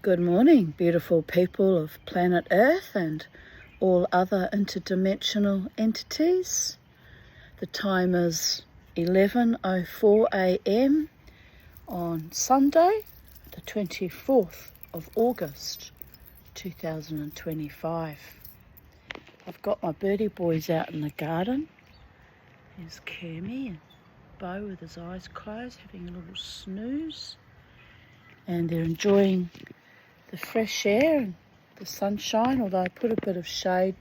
Good morning, beautiful people of planet Earth and all other interdimensional entities. The time is 11:04 a.m. on Sunday, the 24th of August 2025. I've got my birdie boys out in the garden. There's Kermie and Bo with his eyes closed, having a little snooze. And they're enjoying the fresh air and the sunshine, although I put a bit of shade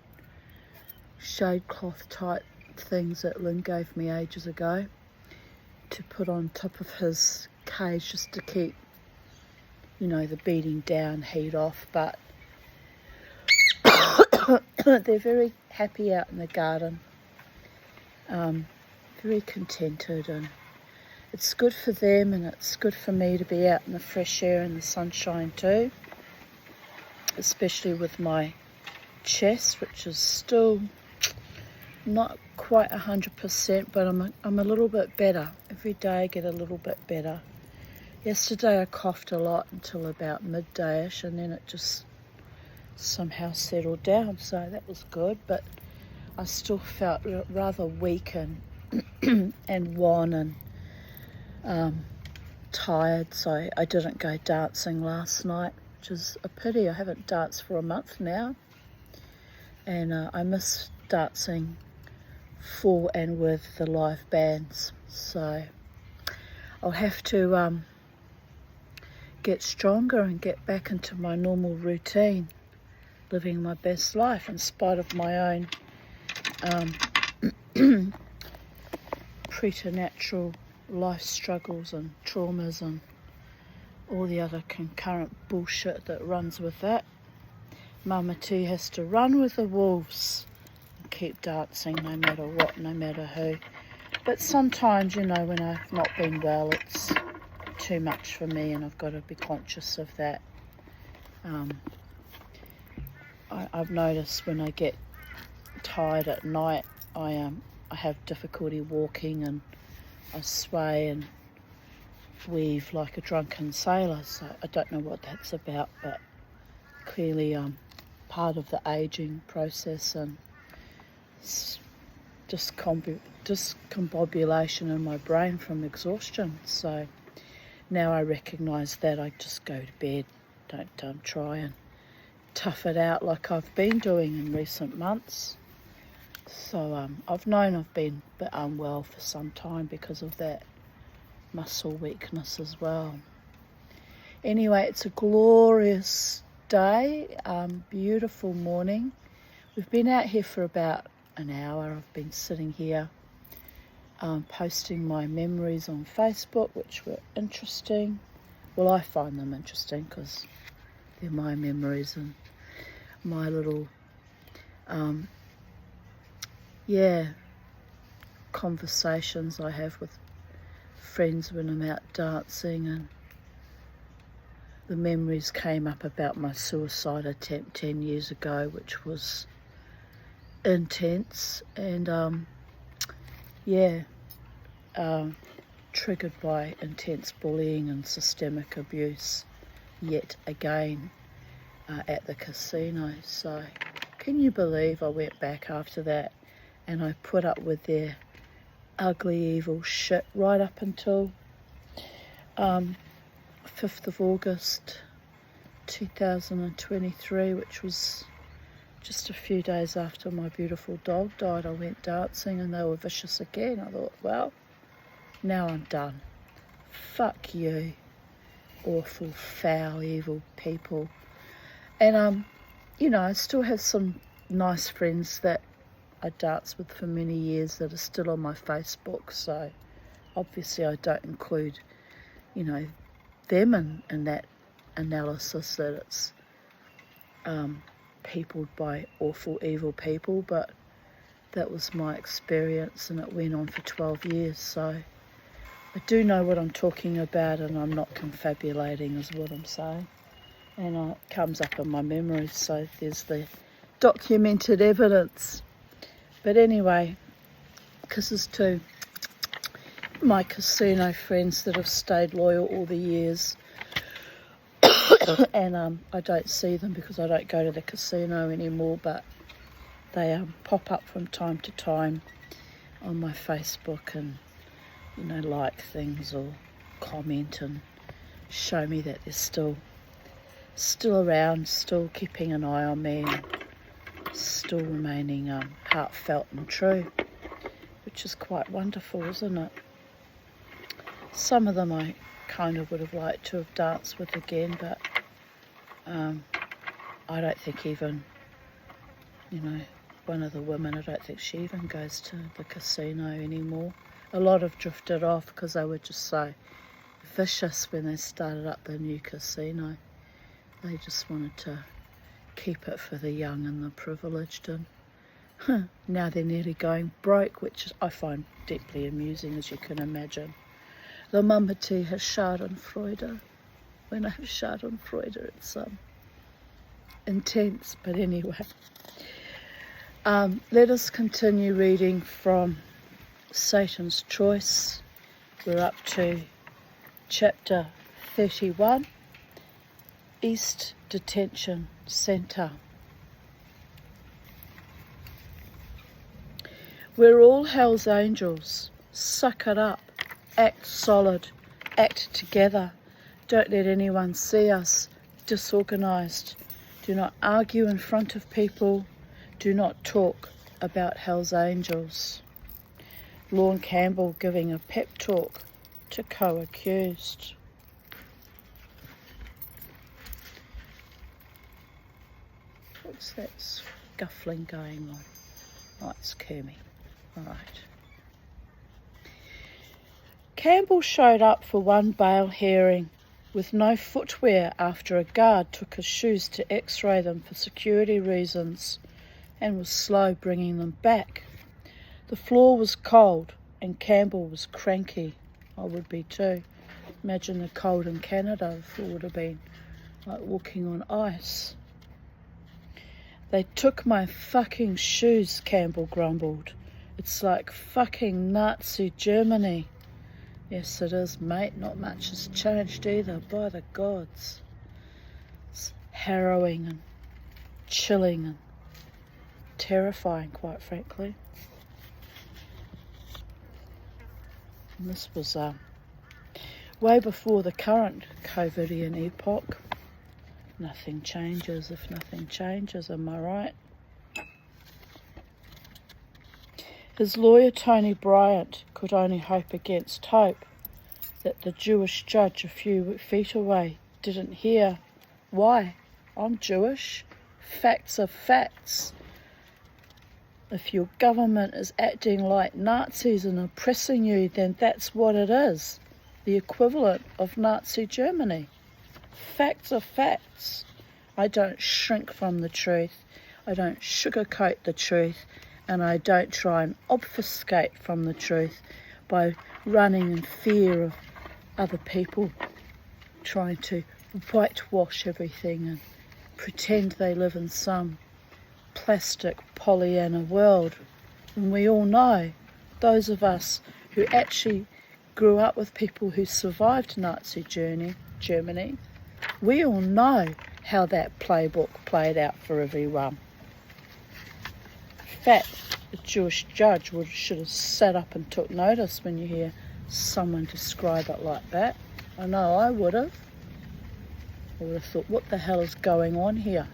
cloth type things that Lynn gave me ages ago to put on top of his cage just to keep, the beating down heat off. But they're very happy out in the garden, very contented, and it's good for them and it's good for me to be out in the fresh air and the sunshine too, especially with my chest, which is still not quite 100%, but I'm a little bit better. Every day I get a little bit better. Yesterday I coughed a lot until about midday-ish, and then it just somehow settled down, so that was good, but I still felt rather weak and and wan and tired, so I didn't go dancing last night, which is a pity. I haven't danced for a month now, and I miss dancing for and with the live bands, so I'll have to get stronger and get back into my normal routine, living my best life in spite of my own preternatural life struggles and traumas and all the other concurrent bullshit that runs with that. Mama T has to run with the wolves and keep dancing no matter what, no matter who. But sometimes, when I've not been well, it's too much for me and I've got to be conscious of that. I've noticed when I get tired at night, I have difficulty walking and I sway and weave like a drunken sailor, so I don't know what that's about, but clearly part of the aging process and discombobulation in my brain from exhaustion. So now I recognise that I just go to bed, don't try and tough it out like I've been doing in recent months. So I've known I've been a bit unwell for some time because of that muscle weakness as well. Anyway, it's a glorious day, beautiful morning. We've been out here for about an hour. I've been sitting here posting my memories on Facebook, which were interesting. Well, I find them interesting because they're my memories and my little conversations I have with friends when I'm out dancing, and the memories came up about my suicide attempt 10 years ago, which was intense and triggered by intense bullying and systemic abuse yet again at the casino. So can you believe I went back after that and I put up with their ugly, evil shit right up until 5th of August 2023, which was just a few days after my beautiful dog died. I went dancing and they were vicious again. I thought, well, now I'm done. Fuck you, awful, foul, evil people. And I still have some nice friends that I danced with for many years that are still on my Facebook, so obviously I don't include, them in that analysis that it's peopled by awful, evil people, but that was my experience and it went on for 12 years, so I do know what I'm talking about and I'm not confabulating is what I'm saying, and it comes up in my memories, so there's the documented evidence. But anyway, kisses to my casino friends that have stayed loyal all the years and I don't see them because I don't go to the casino anymore, but they pop up from time to time on my Facebook and, you know, like things or comment and show me that they're still around, still keeping an eye on me, and still remaining heartfelt and true, which is quite wonderful, isn't it? Some of them I kind of would have liked to have danced with again, but I don't think even, you know, one of the women, I don't think she even goes to the casino anymore. A lot have drifted off because they were just so vicious when they started up the new casino. They just wanted to keep it for the young and the privileged, and now they're nearly going broke, which I find deeply amusing, as you can imagine. The Mamati has Schadenfreude. When I have Schadenfreude, it's intense, but anyway. Let us continue reading from Satan's Choice. We're up to chapter 31, East Detention Centre. We're all Hell's Angels. Suck it up. Act solid. Act together. Don't let anyone see us disorganised. Do not argue in front of people. Do not talk about Hell's Angels. Lorne Campbell giving a pep talk to co-accused. What's that scuffling going on? Oh, it's Kermie. All right. Campbell showed up for one bail hearing with no footwear after a guard took his shoes to x-ray them for security reasons and was slow bringing them back. The floor was cold and Campbell was cranky. I would be too. Imagine the cold in Canada. The floor would have been like walking on ice. They took my fucking shoes, Campbell grumbled. It's like fucking Nazi Germany. Yes, it is, mate. Not much has changed either, by the gods. It's harrowing and chilling and terrifying, quite frankly. And this was way before the current COVIDian epoch. Nothing changes if nothing changes, am I right? His lawyer, Tony Bryant, could only hope against hope that the Jewish judge a few feet away didn't hear. Why? I'm Jewish. Facts are facts. If your government is acting like Nazis and oppressing you, then that's what it is. The equivalent of Nazi Germany. Facts are facts. I don't shrink from the truth. I don't sugarcoat the truth. And I don't try and obfuscate from the truth by running in fear of other people trying to whitewash everything and pretend they live in some plastic Pollyanna world. And we all know, those of us who actually grew up with people who survived Nazi Germany, we all know how that playbook played out for everyone. In fact, the Jewish judge should have sat up and took notice when you hear someone describe it like that. I know I would have. I would have thought, what the hell is going on here?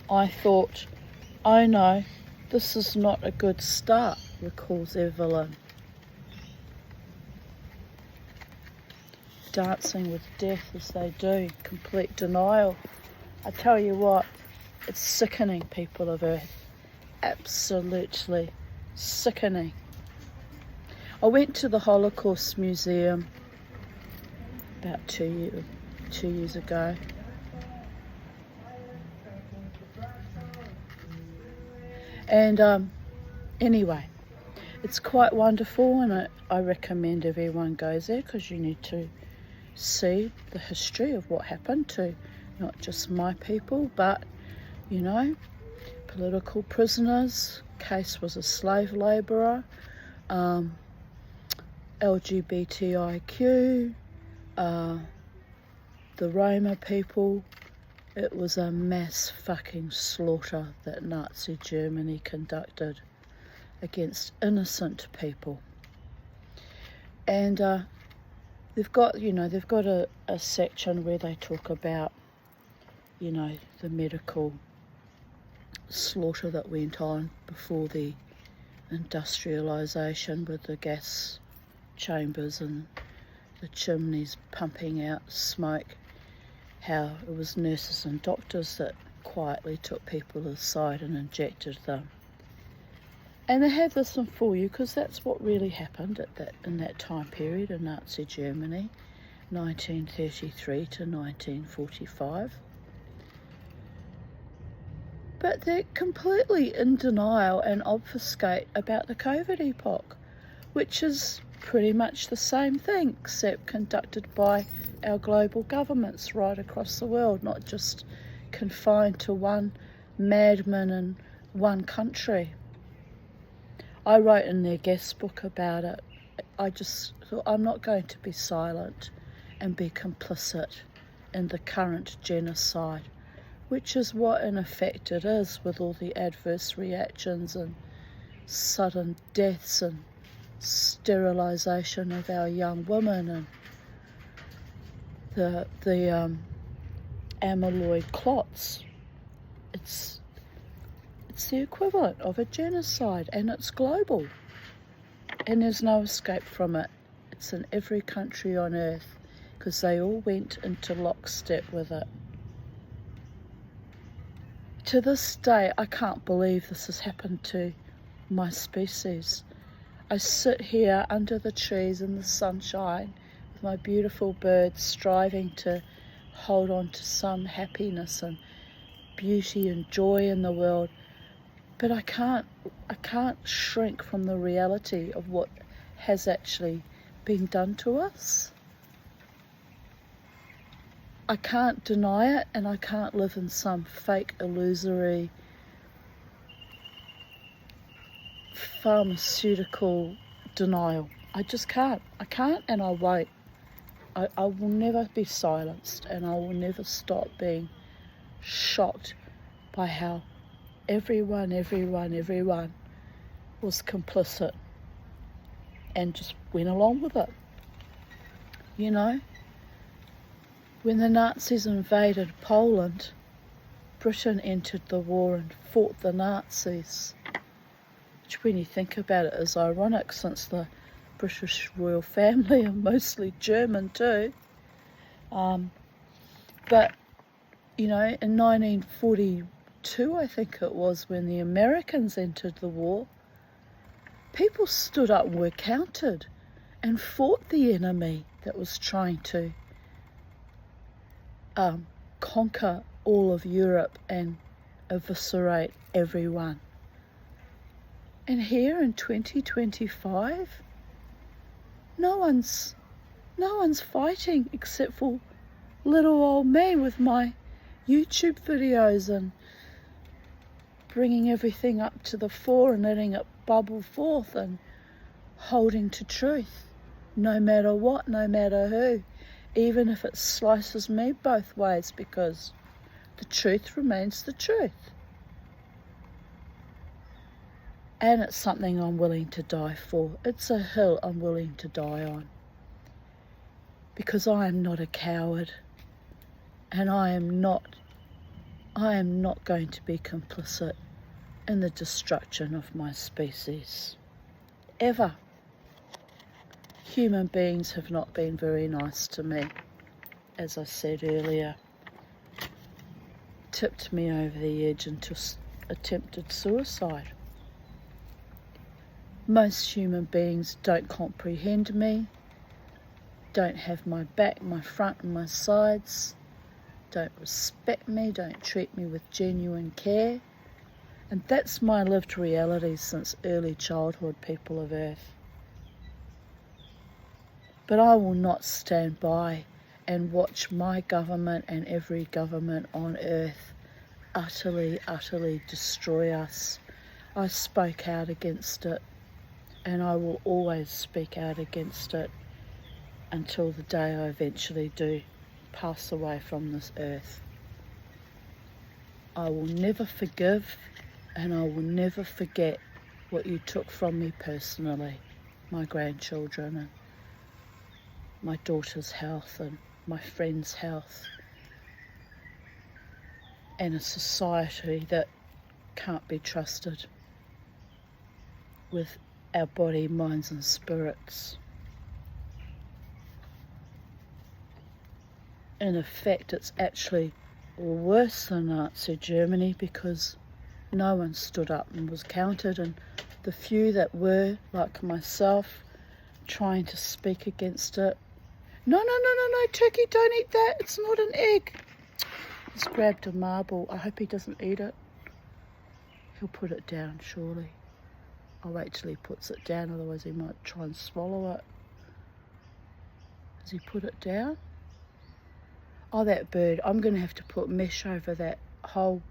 I thought, oh no, this is not a good start, recalls Evelyn. Dancing with death as they do, complete denial. I tell you what, it's sickening, people of Earth. Absolutely sickening. I went to the Holocaust Museum about 2 years ago. And anyway, it's quite wonderful, and I recommend everyone goes there because you need to see the history of what happened to not just my people, but, you know, political prisoners. Case was a slave labourer, LGBTIQ, the Roma people. It was a mass fucking slaughter that Nazi Germany conducted against innocent people. And they've got a section where they talk about, the medical slaughter that went on before the industrialisation with the gas chambers and the chimneys pumping out smoke, how it was nurses and doctors that quietly took people aside and injected them. And they have this in for you because that's what really happened in that time period in Nazi Germany, 1933 to 1945. But they're completely in denial and obfuscate about the COVID epoch, which is pretty much the same thing, except conducted by our global governments right across the world, not just confined to one madman in one country. I wrote in their guest book about it. I just thought, I'm not going to be silent and be complicit in the current genocide, which is what in effect it is, with all the adverse reactions and sudden deaths and sterilisation of our young women and the amyloid clots. It's the equivalent of a genocide, and it's global, and there's no escape from it. It's in every country on earth because they all went into lockstep with it. To this day, I can't believe this has happened to my species. I sit here under the trees in the sunshine with my beautiful birds, striving to hold on to some happiness and beauty and joy in the world. But I can't shrink from the reality of what has actually been done to us. I can't deny it, and I can't live in some fake, illusory, pharmaceutical denial. I just can't. I can't, and I won't. I will never be silenced, and I will never stop being shocked by how everyone was complicit and just went along with it. When the Nazis invaded Poland, Britain entered the war and fought the Nazis, which, when you think about it, is ironic, since the British royal family are mostly German too. But in 1942, I think it was, when the Americans entered the war, people stood up and were counted and fought the enemy that was trying to conquer all of Europe and eviscerate everyone. And here in 2025, no one's fighting except for little old me with my YouTube videos and bringing everything up to the fore and letting it bubble forth and holding to truth, no matter what, no matter who, even if it slices me both ways, because the truth remains the truth. And it's something I'm willing to die for. It's a hill I'm willing to die on, because I am not a coward, and I am not going to be complicit in the destruction of my species, ever. Human beings have not been very nice to me, as I said earlier. Tipped me over the edge into attempted suicide. Most human beings don't comprehend me, don't have my back, my front and my sides, don't respect me, don't treat me with genuine care. And that's my lived reality since early childhood, people of Earth. But I will not stand by and watch my government and every government on earth utterly destroy us. I spoke out against it, and I will always speak out against it until the day I eventually do pass away from this earth. I will never forgive and I will never forget what you took from me personally, my grandchildren and my daughter's health and my friend's health, and a society that can't be trusted with our body, minds and spirits. In effect, it's actually worse than Nazi Germany because no one stood up and was counted, and the few that were, like myself, trying to speak against it. No, turkey, don't eat that, it's not an egg. He's grabbed a marble. I hope he doesn't eat it. He'll put it down, surely. I'll wait till he puts it down, otherwise he might try and swallow it. Has he put it down? Oh, that bird. I'm going to have to put mesh over that whole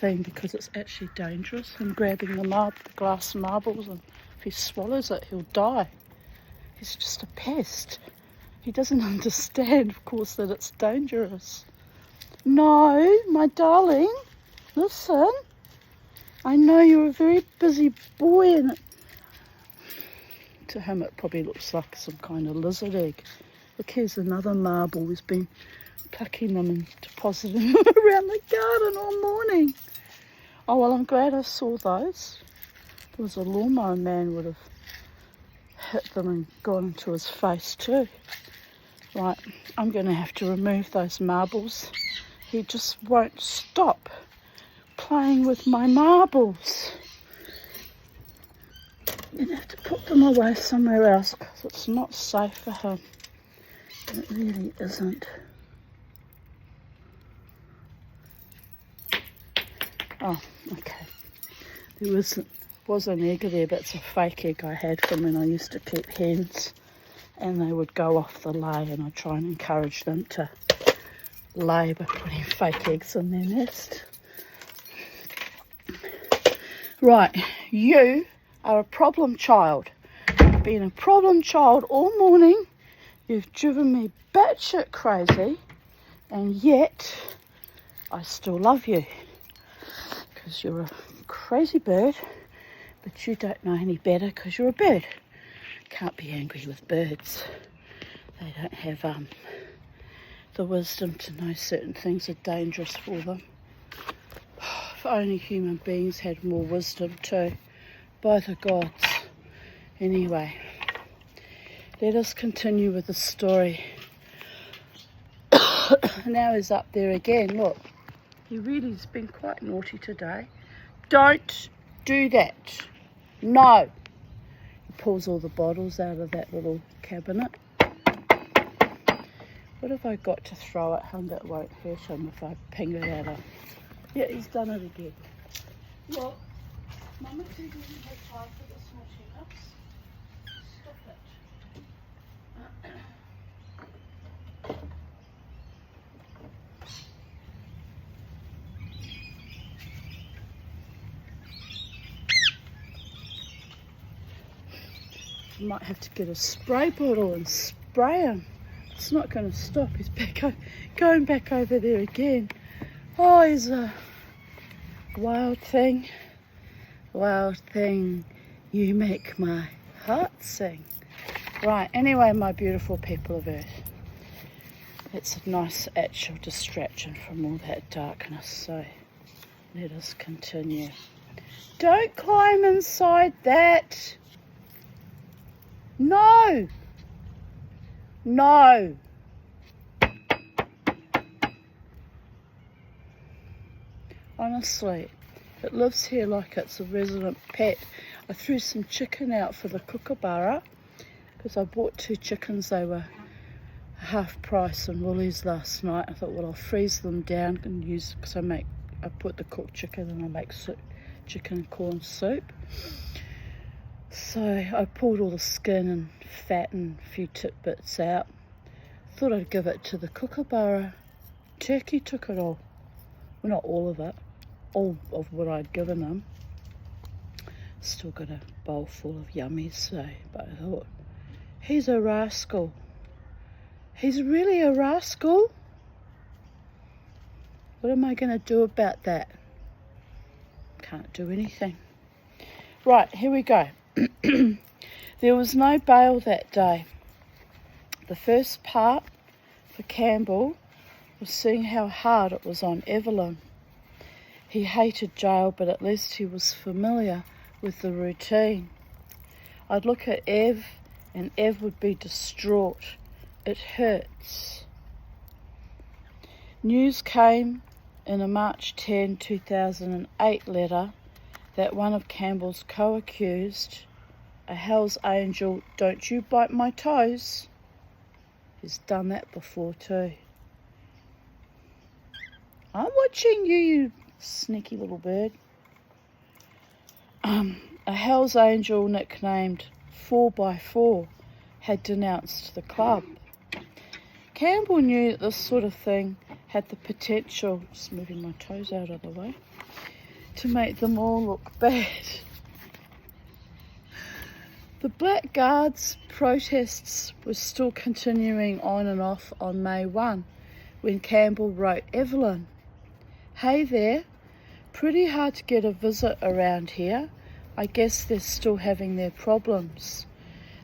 thing because it's actually dangerous. I'm grabbing the glass marbles, and if he swallows it, he'll die. He's just a pest. He doesn't understand, of course, that it's dangerous. No, my darling, listen. I know you're a very busy boy, and to him it probably looks like some kind of lizard egg. Look, here's another marble. He's been plucking them and depositing them around the garden all morning. Oh, well, I'm glad I saw those. If there was a lawnmower, man would have hit them and gone into his face too. Right, I'm going to have to remove those marbles. He just won't stop playing with my marbles. I'm going to have to put them away somewhere else because it's not safe for him. It really isn't. Oh, okay. There was an egg there, but it's a fake egg I had from when I used to keep hens, and they would go off the lay, and I'd try and encourage them to lay by putting fake eggs in their nest. Right, you are a problem child. You've been a problem child all morning. You've driven me batshit crazy, and yet I still love you because you're a crazy bird, but you don't know any better because you're a bird. Can't be angry with birds. They don't have the wisdom to know certain things are dangerous for them. If only human beings had more wisdom too, by the gods. Anyway, let us continue with the story. Now he's up there again. Look, he really's been quite naughty today. Don't do that. No. He pulls all the bottles out of that little cabinet. What have I got to throw at him that won't hurt him if I ping it at him? Yeah, he's done it again. Look, Mama said you didn't have time for this naughtiness. Stop it. You might have to get a spray bottle and spray him. It's not going to stop. He's going back over there again. Oh, he's a wild thing. Wild thing. You make my heart sing. Right, anyway, my beautiful people of Earth. It's a nice actual distraction from all that darkness. So let us continue. Don't climb inside that. No. No. Honestly, it lives here like it's a resident pet. I threw some chicken out for the kookaburra because I bought 2 chickens. They were half price in Woolies last night. I thought, well, I'll freeze them down and use, because I put the cooked chicken and I make soup, chicken and corn soup. So I pulled all the skin and fat and a few tidbits out. Thought I'd give it to the kookaburra. Turkey took it all. Well, not all of it. All of what I'd given him. Still got a bowl full of yummies, so, but I thought He's a rascal. He's really a rascal. What am I going to do about that? Can't do anything. Right, here we go. There was no bail that day. The first part for Campbell was seeing how hard it was on Evelyn. He hated jail, but at least he was familiar with the routine. I'd look at Ev, and Ev would be distraught. It hurts. News came in a March 10, 2008 letter that one of Campbell's co-accused, a Hell's Angel, don't you bite my toes, he's done that before too. I'm watching you, you sneaky little bird. A Hell's Angel nicknamed 4x4 had denounced the club. Campbell knew that this sort of thing had the potential, just moving my toes out of the way, to make them all look bad. The Blackguards protests were still continuing on and off on May 1 when Campbell wrote Evelyn, "Hey there, pretty hard to get a visit around here. I guess they're still having their problems.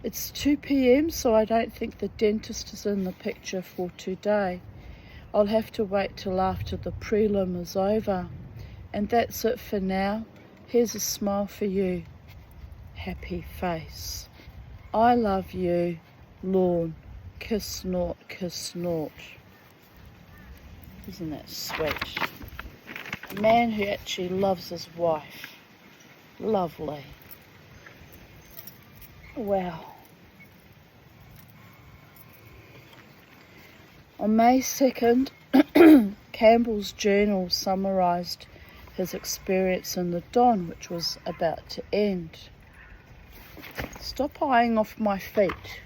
It's 2 p.m, so I don't think the dentist is in the picture for today. I'll have to wait till after the prelim is over. And that's it for now. Here's a smile for you. Happy face. I love you, Lorne. Kiss snort, kiss snort." Isn't that sweet? A man who actually loves his wife. Lovely. Wow. On May 2nd, Campbell's journal summarised his experience in the Don, which was about to end. Stop eyeing off my feet.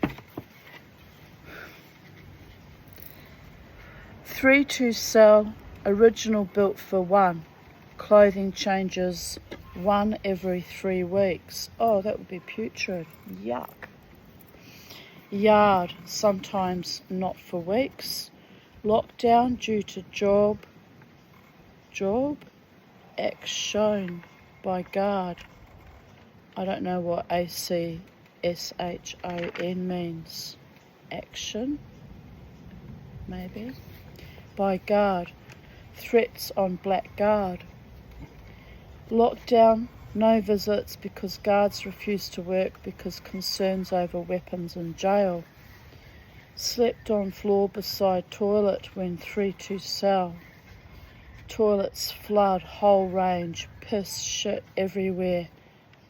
3-2 cell, original built for one. Clothing changes 1 every 3 weeks. Oh, that would be putrid. Yuck. Yard, sometimes not for weeks. Lockdown due to job X shown by guard. I don't know what ACSHON means. Action? Maybe. By guard. Threats on Blackguard. Lockdown, no visits because guards refuse to work because concerns over weapons in jail. Slept on floor beside toilet when 3-2 cell. Toilets flood whole range, piss, shit everywhere.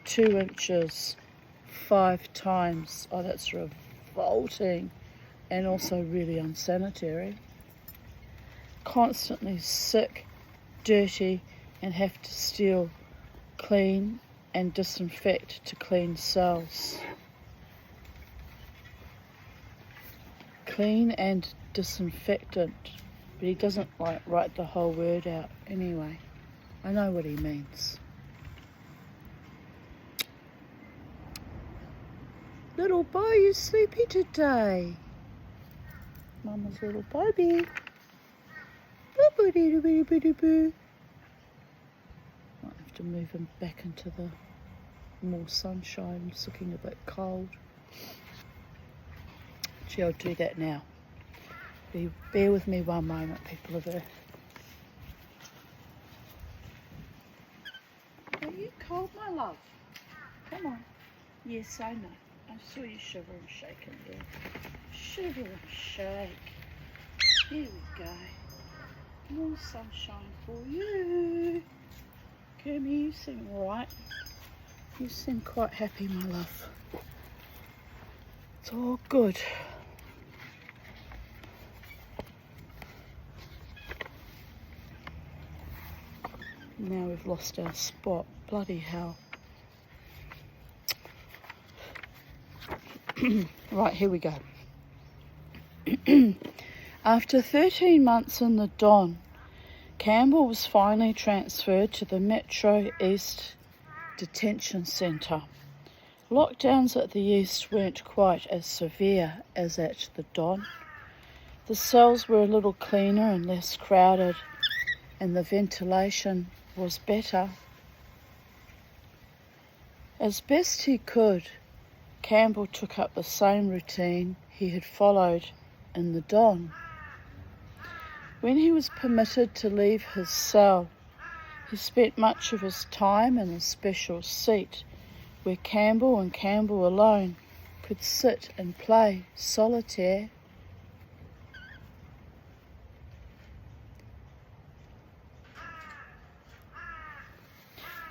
2 inches, 5 times. Oh, that's revolting and also really unsanitary. Constantly sick, dirty, and have to steal, clean and disinfect to clean cells. Clean and disinfectant, but he doesn't write the whole word out anyway. I know what he means. Little boy, you sleepy today? Mama's little baby. Boo-boo-dee-doo-boo-doo-boo. Might have to move him back into the more sunshine. It's looking a bit cold. Gee, I'll do that now. Bear with me one moment, people of Earth. Are you cold, my love? Come on. Yes, I know. I saw you shiver and shake in there. Shiver and shake. Here we go. More sunshine for you. Kermie, you seem alright. You seem quite happy, my love. It's all good. Now we've lost our spot. Bloody hell. Right, here we go. After 13 months in the Don, Campbell was finally transferred to the Metro East Detention Centre. Lockdowns at the east weren't quite as severe as at the Don. The cells were a little cleaner and less crowded, and the ventilation was better. As best he could, Campbell took up the same routine he had followed in the Don. When he was permitted to leave his cell, he spent much of his time in a special seat where Campbell and Campbell alone could sit and play solitaire.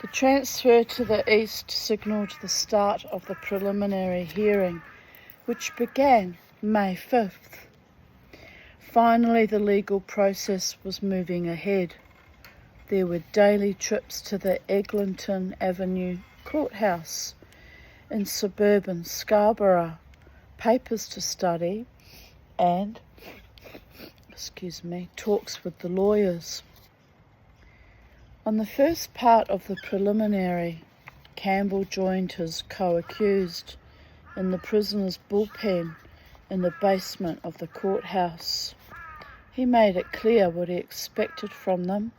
The transfer to the east signalled the start of the preliminary hearing, which began May 5th. Finally, the legal process was moving ahead. There were daily trips to the Eglinton Avenue courthouse in suburban Scarborough, papers to study, and, talks with the lawyers. On the first part of the preliminary, Campbell joined his co-accused in the prisoner's bullpen in the basement of the courthouse. He made it clear what he expected from them.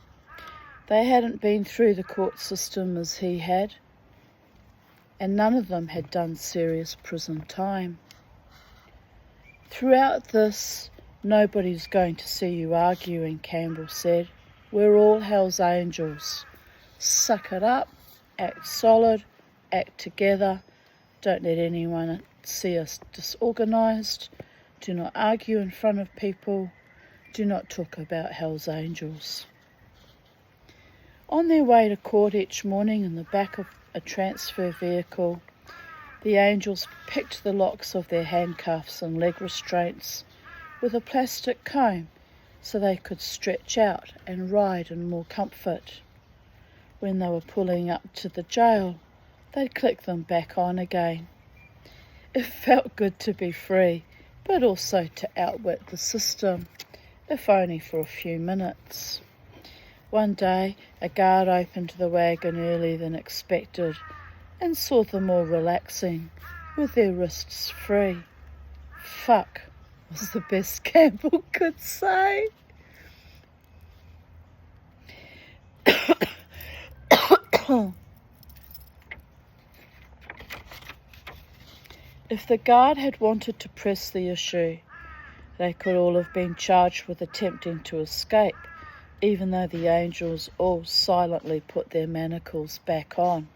They hadn't been through the court system as he had, and none of them had done serious prison time. Throughout this, nobody's going to see you arguing, Campbell said. We're all Hell's Angels. Suck it up, act solid, act together. Don't let anyone see us disorganised. Do not argue in front of people. Do not talk about Hell's Angels. On their way to court each morning in the back of a transfer vehicle, the Angels picked the locks of their handcuffs and leg restraints with a plastic comb so they could stretch out and ride in more comfort. When they were pulling up to the jail, they'd click them back on again. It felt good to be free, but also to outwit the system, if only for a few minutes. One day, a guard opened the wagon earlier than expected and saw them all relaxing, with their wrists free. Fuck was the best Campbell could say. If the guard had wanted to press the issue, they could all have been charged with attempting to escape, even though the Angels all silently put their manacles back on.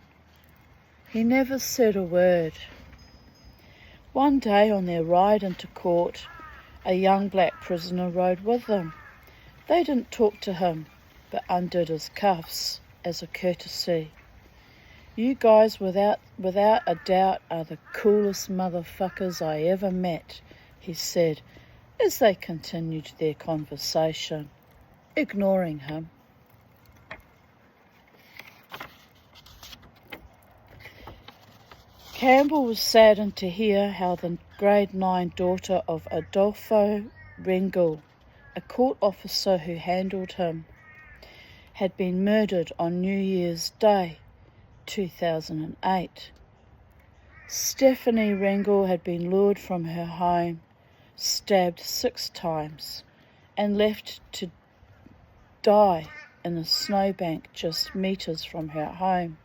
He never said a word. One day on their ride into court, a young black prisoner rode with them. They didn't talk to him, but undid his cuffs as a courtesy. You guys, without a doubt, are the coolest motherfuckers I ever met, he said, as they continued their conversation, ignoring him. Campbell was saddened to hear how the grade 9 daughter of Adolfo Rengel, a court officer who handled him, had been murdered on New Year's Day, 2008. Stephanie Rengel had been lured from her home, stabbed 6 times, and left to die in a snowbank just metres from her home.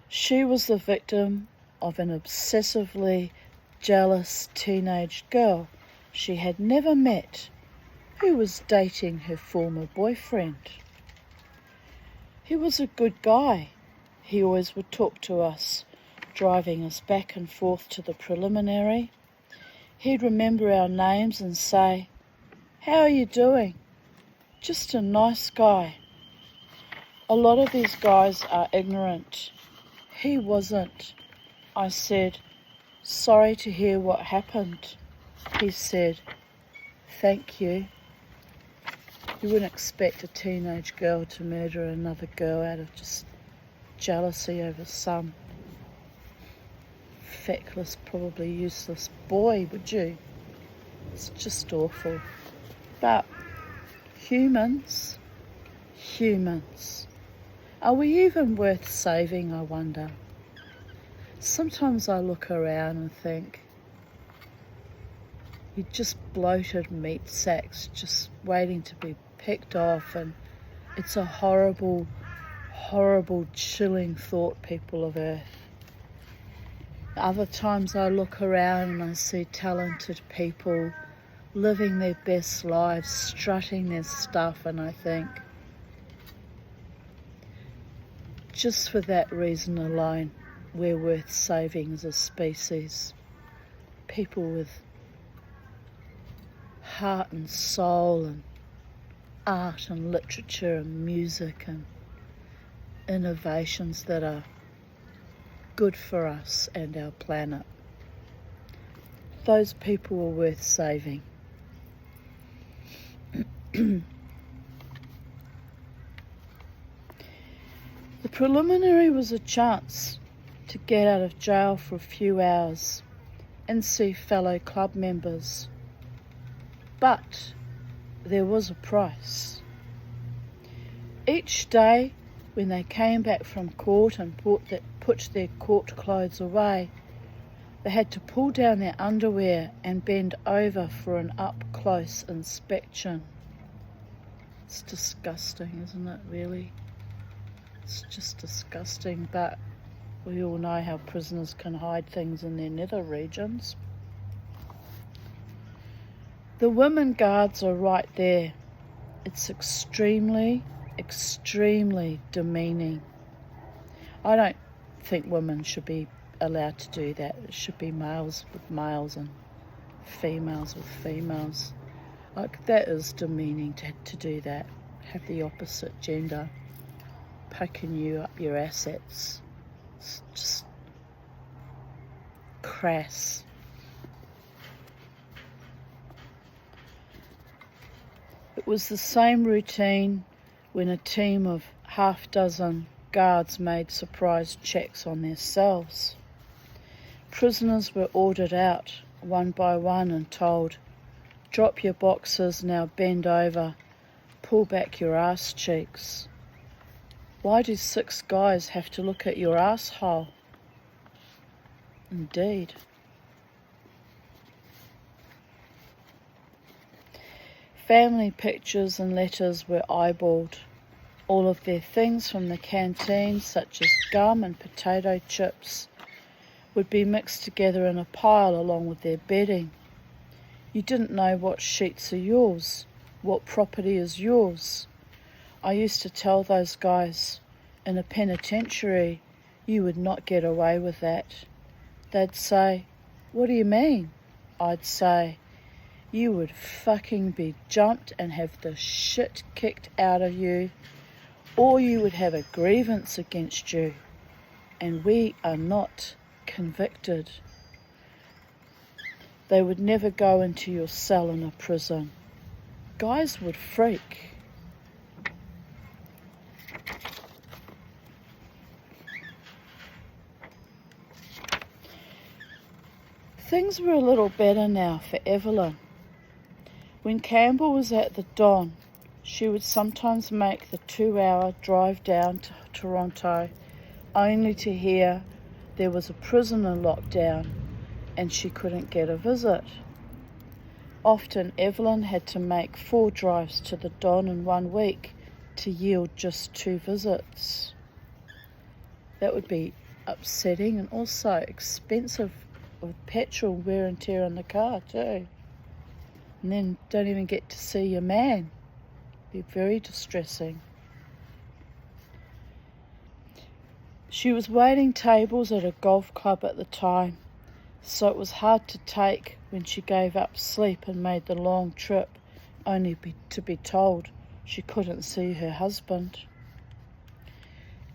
She was the victim of an obsessively jealous teenage girl she had never met, who was dating her former boyfriend. He was a good guy. He always would talk to us, driving us back and forth to the preliminary. He'd remember our names and say, "How are you doing?" Just a nice guy. A lot of these guys are ignorant. He wasn't. I said, "Sorry to hear what happened." He said, "Thank you." You wouldn't expect a teenage girl to murder another girl out of just jealousy over some feckless, probably useless boy, would you? It's just awful. But humans, are we even worth saving, I wonder? Sometimes I look around and think, you're just bloated meat sacks just waiting to be picked off, and it's a horrible, horrible, chilling thought, people of Earth. Other times I look around and I see talented people living their best lives, strutting their stuff, and I think, just for that reason alone, we're worth saving as a species. People with heart and soul and art and literature and music and innovations that are good for us and our planet. Those people are worth saving. The preliminary was a chance to get out of jail for a few hours and see fellow club members. But there was a price. Each day when they came back from court and put their court clothes away, they had to pull down their underwear and bend over for an up-close inspection. It's disgusting, isn't it, really? It's just disgusting, but we all know how prisoners can hide things in their nether regions. The women guards are right there. It's extremely, extremely demeaning. I don't think women should be allowed to do that. It should be males with males and females with females. Like, that is demeaning to do that. Have the opposite gender poking you up your assets. It's just crass. It was the same routine when a team of half-dozen guards made surprise checks on their cells. Prisoners were ordered out one by one and told, "Drop your boxes, now bend over, pull back your ass cheeks." Why do 6 guys have to look at your asshole? Indeed. Family pictures and letters were eyeballed. All of their things from the canteen, such as gum and potato chips, would be mixed together in a pile along with their bedding. You didn't know what sheets are yours, what property is yours. I used to tell those guys, in a penitentiary, you would not get away with that. They'd say, "What do you mean?" I'd say, "You would fucking be jumped and have the shit kicked out of you, or you would have a grievance against you, and we are not convicted." They would never go into your cell in a prison. Guys would freak. Things were a little better now for Evelyn. When Campbell was at the Don, she would sometimes make the 2-hour drive down to Toronto, only to hear there was a prisoner lockdown and she couldn't get a visit. Often Evelyn had to make 4 drives to the Don in 1 week to yield just 2 visits. That would be upsetting and also expensive with petrol, wear and tear on the car too. And then don't even get to see your man. It'd be very distressing. She was waiting tables at a golf club at the time, so it was hard to take when she gave up sleep and made the long trip, only to be told she couldn't see her husband.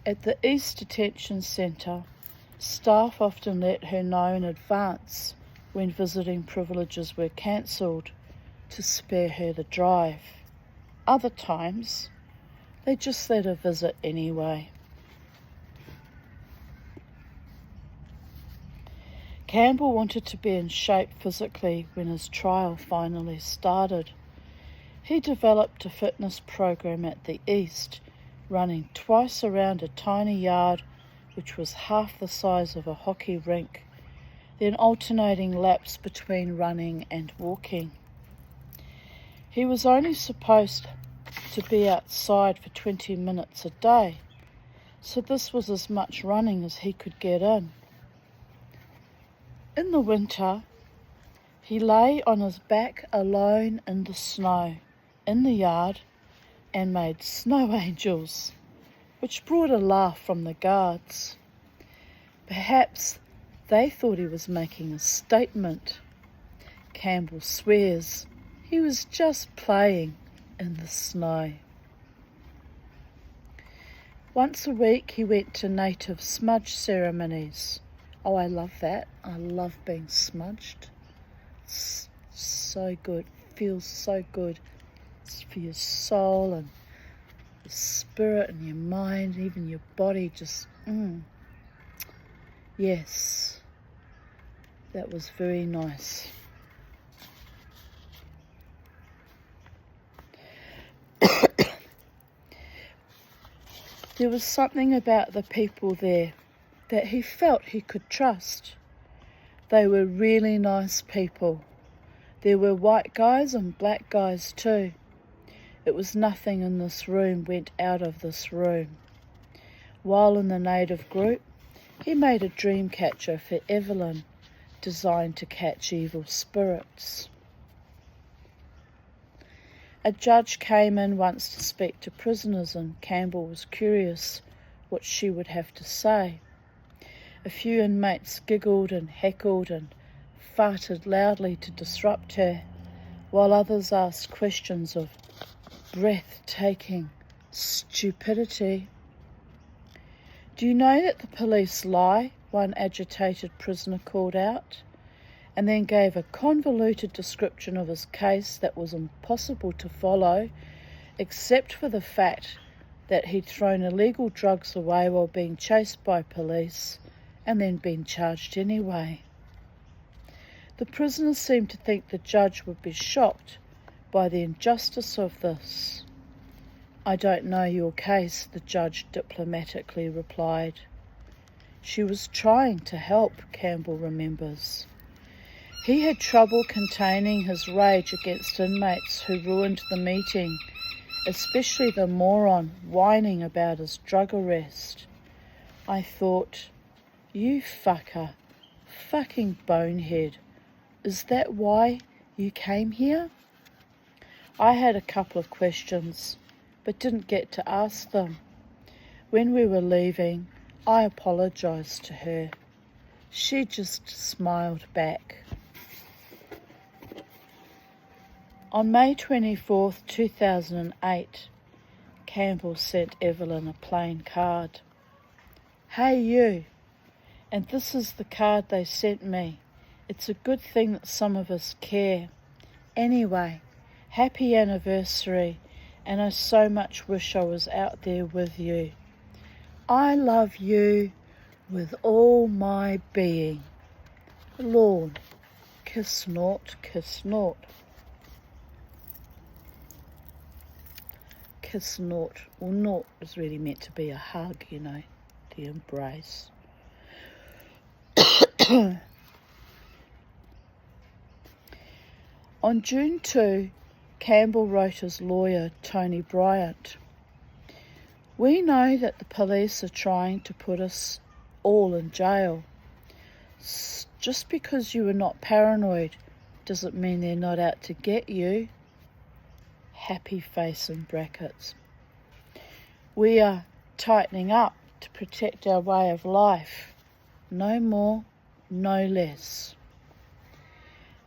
At the East Detention Centre, staff often let her know in advance when visiting privileges were cancelled to spare her the drive. Other times, they just let her visit anyway. Campbell wanted to be in shape physically when his trial finally started. He developed a fitness program at the East, running twice around a tiny yard which was half the size of a hockey rink, then alternating laps between running and walking. He was only supposed to be outside for 20 minutes a day, so this was as much running as he could get in. In the winter, he lay on his back alone in the snow, in the yard, and made snow angels, which brought a laugh from the guards. Perhaps they thought he was making a statement. Campbell swears he was just playing in the snow. Once a week he went to native smudge ceremonies. Oh, I love that. I love being smudged. It's so good. Feels so good. It's for your soul and your spirit and your mind, even your body. Just, Yes, that was very nice. There was something about the people there that he felt he could trust. They were really nice people. There were white guys and black guys too. It was nothing in this room went out of this room. While in the native group, he made a dream catcher for Evelyn, designed to catch evil spirits. A judge came in once to speak to prisoners, and Campbell was curious what she would have to say. A few inmates giggled and heckled and farted loudly to disrupt her, while others asked questions of breathtaking stupidity. "Do you know that the police lie?" one agitated prisoner called out, and then gave a convoluted description of his case that was impossible to follow, except for the fact that he'd thrown illegal drugs away while being chased by police and then been charged anyway. The prisoners seemed to think the judge would be shocked by the injustice of this. "I don't know your case," the judge diplomatically replied. She was trying to help, Campbell remembers. He had trouble containing his rage against inmates who ruined the meeting, especially the moron whining about his drug arrest. I thought, "You fucker, fucking bonehead, is that why you came here?" I had a couple of questions, but didn't get to ask them. When we were leaving, I apologised to her. She just smiled back. On May 24th, 2008, Campbell sent Evelyn a plain card. "Hey you, and this is the card they sent me. It's a good thing that some of us care. Anyway, happy anniversary, and I so much wish I was out there with you. I love you with all my being. Lorne, kiss naught, kiss naught." Kiss naught. Well, naught is really meant to be a hug, you know, the embrace. On June 2, Campbell wrote his lawyer, Tony Bryant. "We know that the police are trying to put us all in jail. Just because you are not paranoid doesn't mean they're not out to get you." Happy face in brackets. "We are tightening up to protect our way of life. No more, no less."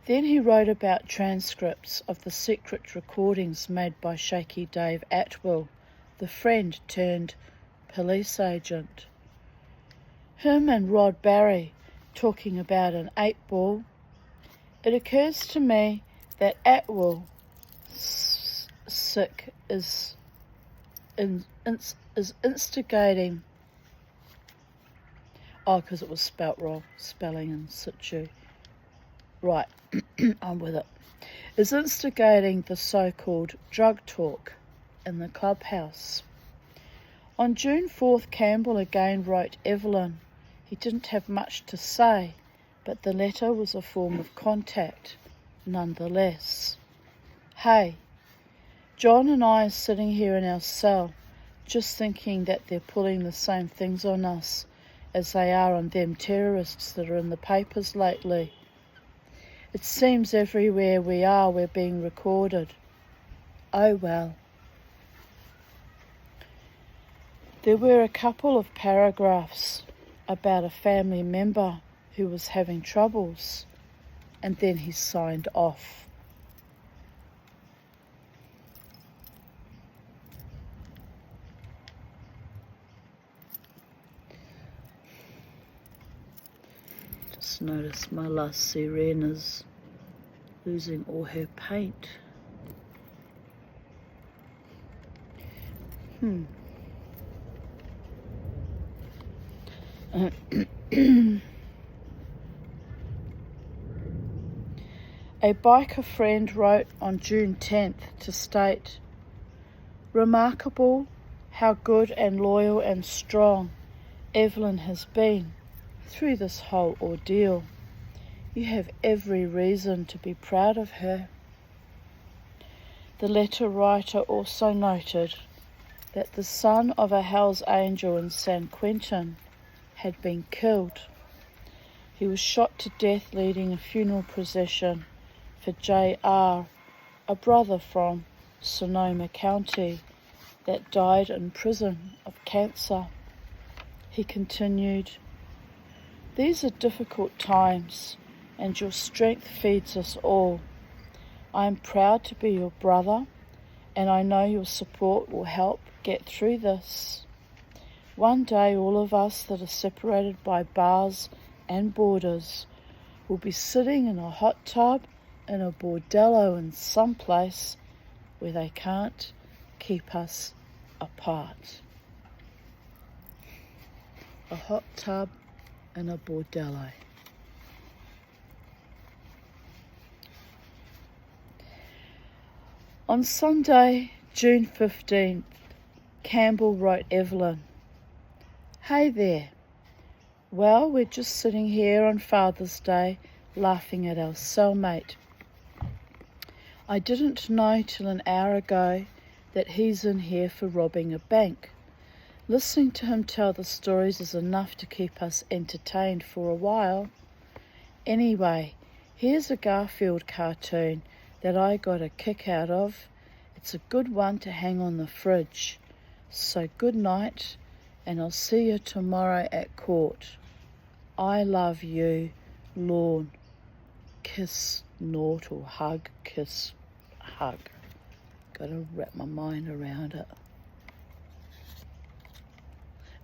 Then he wrote about transcripts of the secret recordings made by Shaky Dave Atwill, the friend turned police agent. Him and Rod Barry talking about an 8-ball. It occurs to me that Atwill sick is instigating. Oh, because it was spelt wrong, spelling in situ. Right, I'm with it. Is instigating the so-called drug talk in the clubhouse. On June 4th, Campbell again wrote Evelyn. He didn't have much to say, but the letter was a form of contact, nonetheless. Hey, John and I are sitting here in our cell, just thinking that they're pulling the same things on us as they are on them terrorists that are in the papers lately. It seems everywhere we are, we're being recorded. Oh well. There were a couple of paragraphs about a family member who was having troubles, and then he signed off. Just notice my La Sirena's losing all her paint. A biker friend wrote on June 10th to state, "Remarkable how good and loyal and strong Evelyn has been through this whole ordeal. You have every reason to be proud of her." The letter writer also noted that the son of a Hells Angel in San Quentin had been killed. He was shot to death leading a funeral procession for J.R., a brother from Sonoma County that died in prison of cancer. He continued, "These are difficult times, and your strength feeds us all. I am proud to be your brother, and I know your support will help get through this. One day all of us that are separated by bars and borders will be sitting in a hot tub in a bordello in some place where they can't keep us apart." A hot tub and a bordello. On Sunday, June 15th, Campbell wrote Evelyn, "Hey there. Well, we're just sitting here on Father's Day laughing at our cellmate. I didn't know till an hour ago that he's in here for robbing a bank. Listening to him tell the stories is enough to keep us entertained for a while. Anyway, here's a Garfield cartoon that I got a kick out of. It's a good one to hang on the fridge. So good night, and I'll see you tomorrow at court. I love you, Lorne." Kiss, naught, or hug, kiss, hug. Gotta wrap my mind around it.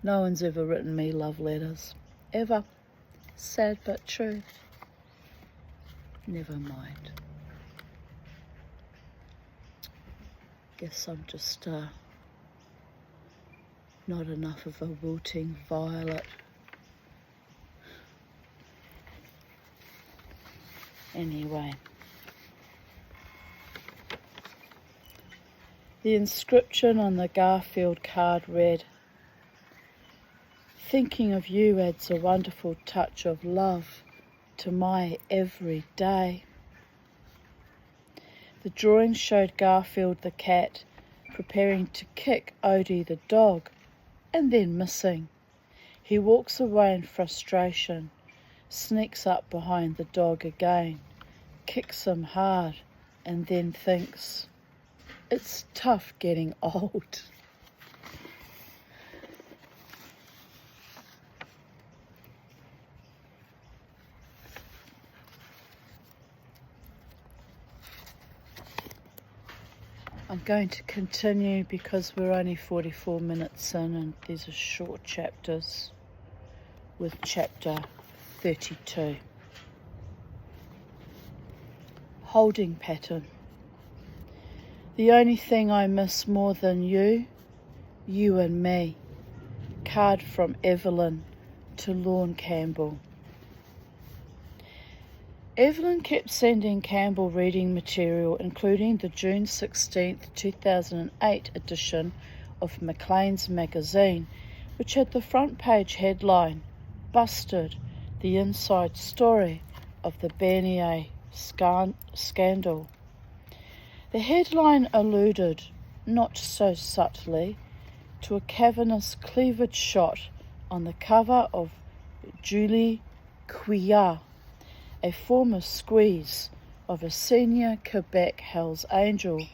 No one's ever written me love letters. Ever. Sad but true. Never mind. Guess I'm just not enough of a wilting violet. Anyway. The inscription on the Garfield card read, "Thinking of you adds a wonderful touch of love to my every day." The drawing showed Garfield the cat preparing to kick Odie the dog and then missing. He walks away in frustration, sneaks up behind the dog again, kicks him hard, and then thinks, "It's tough getting old." I'm going to continue because we're only 44 minutes in and these are short chapters with chapter 32. Holding pattern. The only thing I miss more than you and me. Card from Evelyn to Lorne Campbell. Evelyn kept sending Campbell reading material, including the June 16th, 2008 edition of Maclean's magazine, which had the front page headline, "Busted, the inside story of the Bernier scandal." The headline alluded, not so subtly, to a cavernous cleavage shot on the cover of Julie Couillard, a former squeeze of a senior Quebec Hells Angel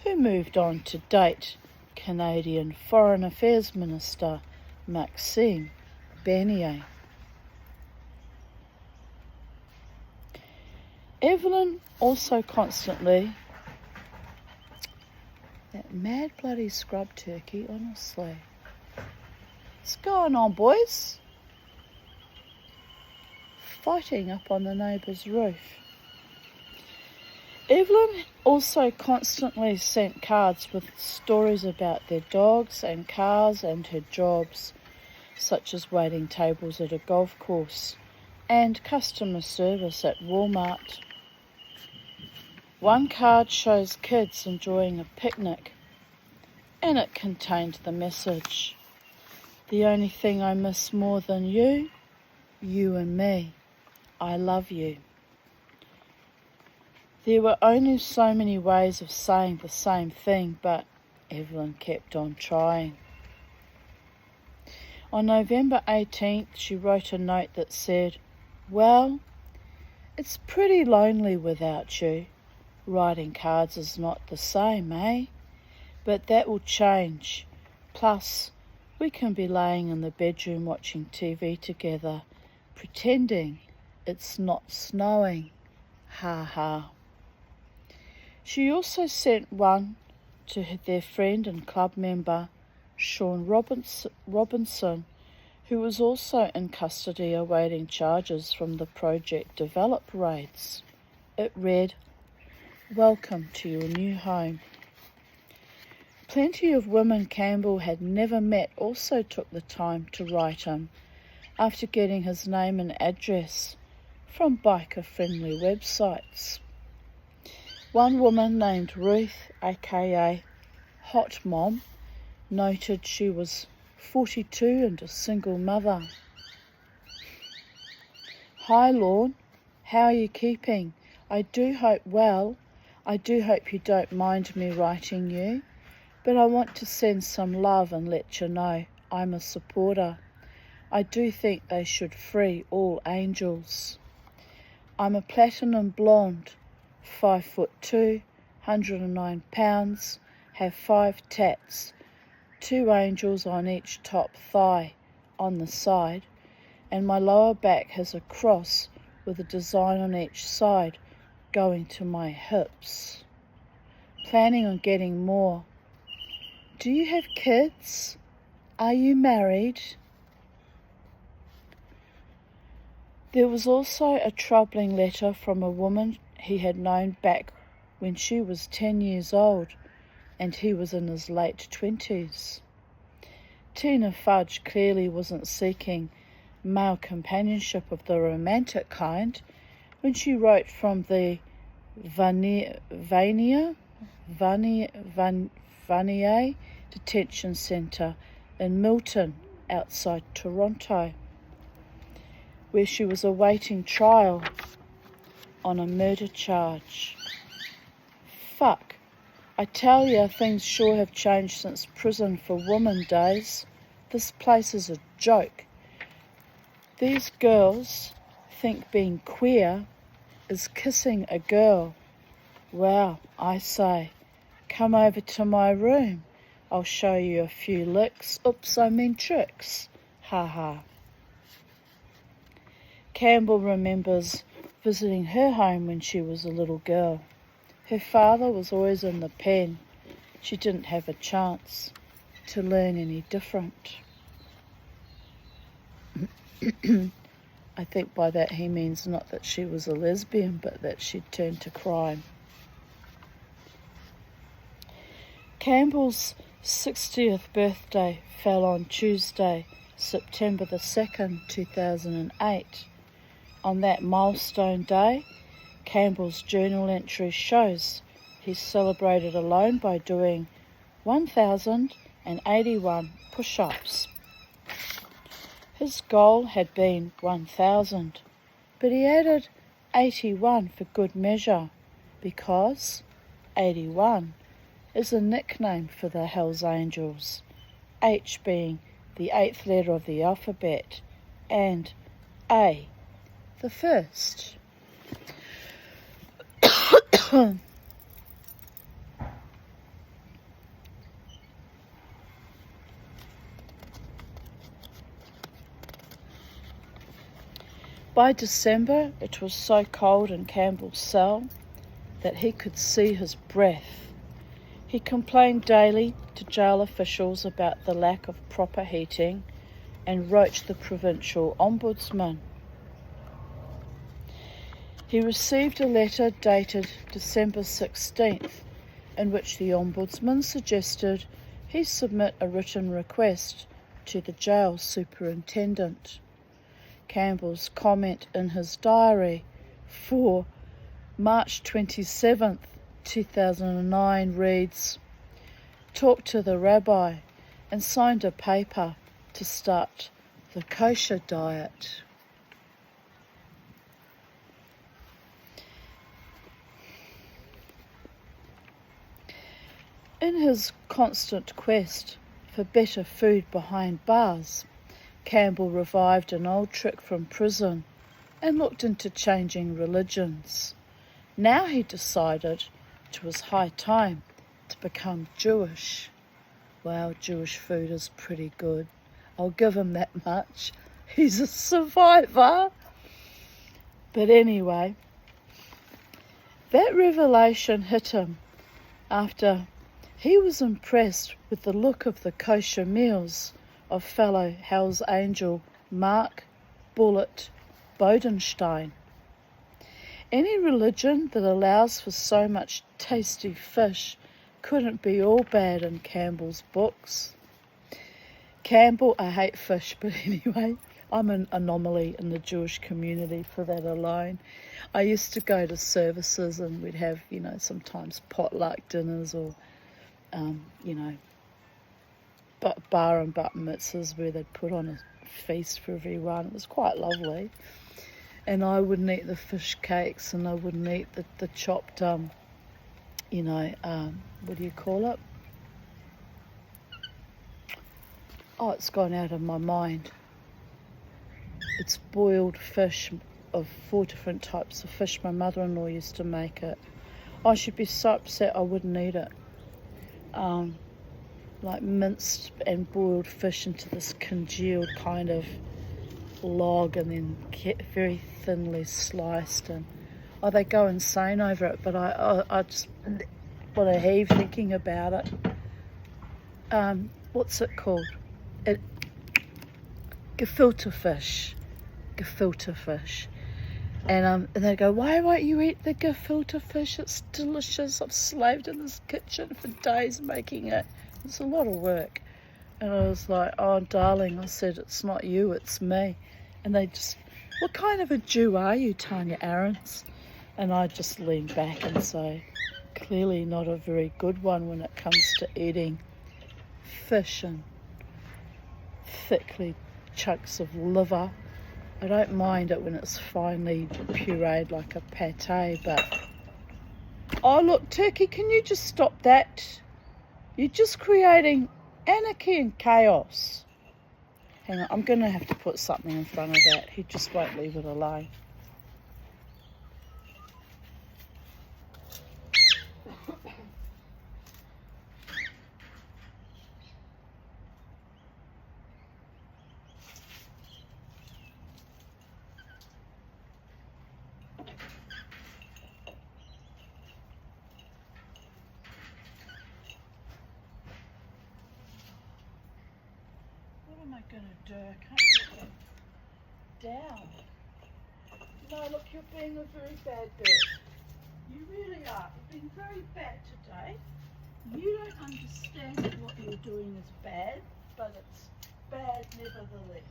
who moved on to date Canadian Foreign Affairs Minister Maxime Bernier. Evelyn also constantly... That mad bloody scrub turkey, honestly. What's going on, boys? Fighting up on the neighbour's roof. Evelyn also constantly sent cards with stories about their dogs and cars and her jobs, such as waiting tables at a golf course and customer service at Walmart. One card shows kids enjoying a picnic, and it contained the message, "The only thing I miss more than you and me. I love you." There were only so many ways of saying the same thing, but Evelyn kept on trying. On November 18th, she wrote a note that said, "Well, it's pretty lonely without you. Writing cards is not the same, eh? But that will change. Plus, we can be laying in the bedroom watching TV together, pretending it's not snowing. Ha ha." She also sent one to their friend and club member, Sean Robinson, who was also in custody awaiting charges from the Project Develop raids. It read, "Welcome to your new home." Plenty of women Campbell had never met also took the time to write him after getting his name and address from biker-friendly websites. One woman named Ruth, aka Hot Mom, noted she was 42 and a single mother. "Hi Lorne, how are you keeping? I do hope well. I do hope you don't mind me writing you, but I want to send some love and let you know I'm a supporter. I do think they should free all angels. I'm a platinum blonde, 5'2", 109 pounds, have 5 tats, 2 angels on each top thigh on the side, and my lower back has a cross with a design on each side going to my hips. Planning on getting more. Do you have kids? Are you married?" There was also a troubling letter from a woman he had known back when she was 10 years old and he was in his late 20s. Tina Fudge clearly wasn't seeking male companionship of the romantic kind when she wrote from the Vanier Detention Centre in Milton, outside Toronto, where she was awaiting trial on a murder charge. Fuck, I tell ya, things sure have changed since prison for women days. This place is a joke. These girls think being queer is kissing a girl. Wow, I say, come over to my room. I'll show you a few licks. Oops, I mean tricks. Ha ha. Campbell remembers visiting her home when she was a little girl. Her father was always in the pen. She didn't have a chance to learn any different. I think by that he means not that she was a lesbian, but that she'd turned to crime. Campbell's 60th birthday fell on Tuesday, September the 2nd, 2008. On that milestone day, Campbell's journal entry shows he celebrated alone by doing and 81 push-ups. His goal had been 1,000, but he added 81 for good measure, because 81 is a nickname for the Hells Angels, H being the 8th letter of the alphabet, and A, the first. By December, it was so cold in Campbell's cell that he could see his breath. He complained daily to jail officials about the lack of proper heating and wrote to the provincial ombudsman. He received a letter dated December 16th in which the ombudsman suggested he submit a written request to the jail superintendent. Campbell's comment in his diary for March 27th, 2009 reads, "Talked to the rabbi and signed a paper to start the kosher diet." In his constant quest for better food behind bars, Campbell revived an old trick from prison and looked into changing religions. Now he decided it was high time to become Jewish. Wow, Jewish food is pretty good. I'll give him that much. He's a survivor. But anyway, that revelation hit him after he was impressed with the look of the kosher meals of fellow Hells Angel Mark Bullet Bodenstein. Any religion that allows for so much tasty fish couldn't be all bad in Campbell's books. Campbell, I hate fish, but anyway, I'm an anomaly in the Jewish community for that alone. I used to go to services and we'd have, sometimes potluck dinners or, bar and bat mitzvahs where they'd put on a feast for everyone. It was quite lovely. And I wouldn't eat the fish cakes and I wouldn't eat the chopped, what do you call it? Oh, it's gone out of my mind. It's boiled fish of 4 different types of fish. My mother-in-law used to make it. I should be so upset I wouldn't eat it. Like minced and boiled fish into this congealed kind of log and then very thinly sliced, and they go insane over it, but I just want to heave thinking about it. What's it called? Gefilte fish. And they go, "Why won't you eat the gefilte fish? It's delicious. I've slaved in this kitchen for days making it. It's a lot of work." And I was like, "Oh, darling," I said, "it's not you, it's me." And they just, "What kind of a Jew are you, Tanya Aarons?" And I just lean back and say, "Clearly not a very good one when it comes to eating fish and thickly chunks of liver. I don't mind it when it's finely pureed like a pate, but..." Oh, look, Turkey, can you just stop that? You're just creating anarchy and chaos. Hang on, I'm going to have to put something in front of that. He just won't leave it alone. What am I going to do? I can't get that down. No, look, you're being a very bad bird. You really are. You've been very bad today. You don't understand that what you're doing is bad, but it's bad nevertheless.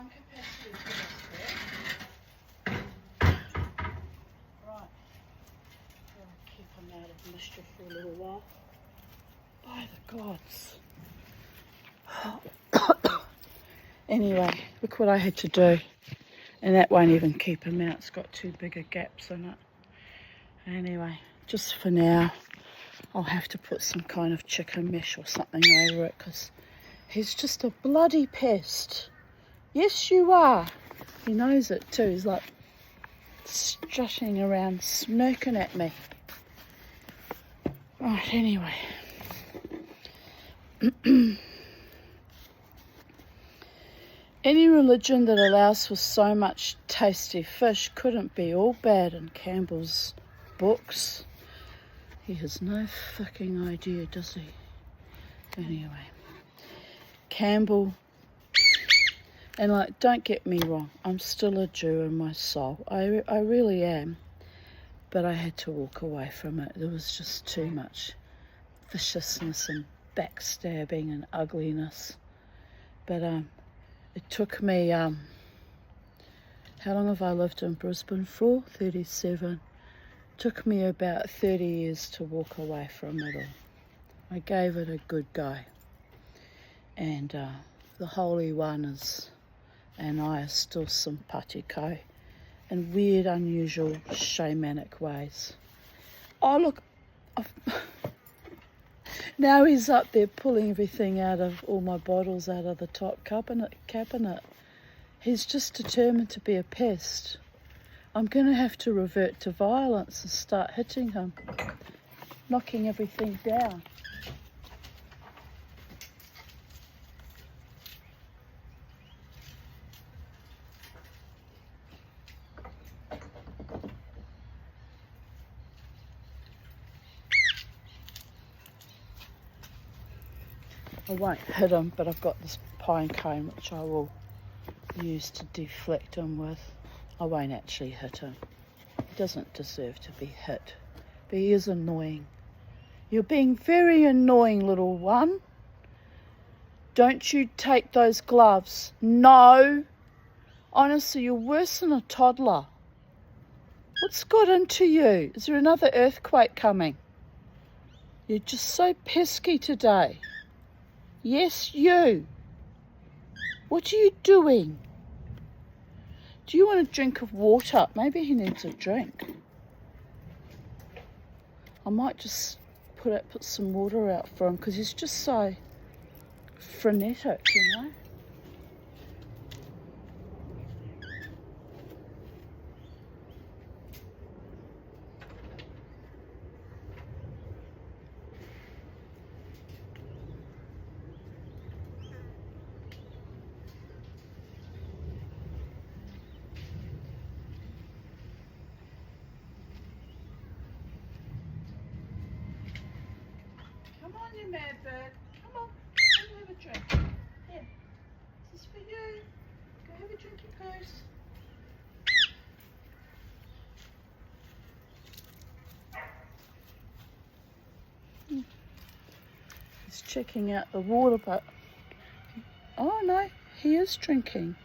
lung capacity for this bird. Right, I'll keep him out of mischief for a little while. By the gods. Anyway, look what I had to do. And that won't even keep him out. It's got two bigger gaps in it. Anyway, just for now, I'll have to put some kind of chicken mesh or something over it because he's just a bloody pest. Yes, you are. He knows it too. He's like strutting around, smirking at me. Right, anyway. Any religion that allows for so much tasty fish couldn't be all bad in Campbell's books. He has no fucking idea, does he? Anyway, Campbell, and like, don't get me wrong, I'm still a Jew in my soul. I really am. But I had to walk away from it. There was just too much viciousness and backstabbing and ugliness. But it took me, how long have I lived in Brisbane for? 37. It took me about 30 years to walk away from it all. I gave it a good go. And the Holy One and I are still simpatico in weird, unusual, shamanic ways. Oh, look. Now he's up there pulling everything out of all my bottles out of the top cabinet. He's just determined to be a pest. I'm going to have to revert to violence and start hitting him, knocking everything down. I won't hit him, but I've got this pine cone which I will use to deflect him with. I won't actually hit him. He doesn't deserve to be hit, but he is annoying. You're being very annoying, little one. Don't you take those gloves. No. Honestly, you're worse than a toddler. What's got into you? Is there another earthquake coming? You're just so pesky today. Yes, you. What are you doing? Do you want a drink of water? Maybe he needs a drink. I might just put some water out for him because he's just so frenetic, you know. Come on, you mad bird. Come on, come have a drink. Here, this is for you. Go have a drink, you goose. He's checking out the water, but oh no, he is drinking.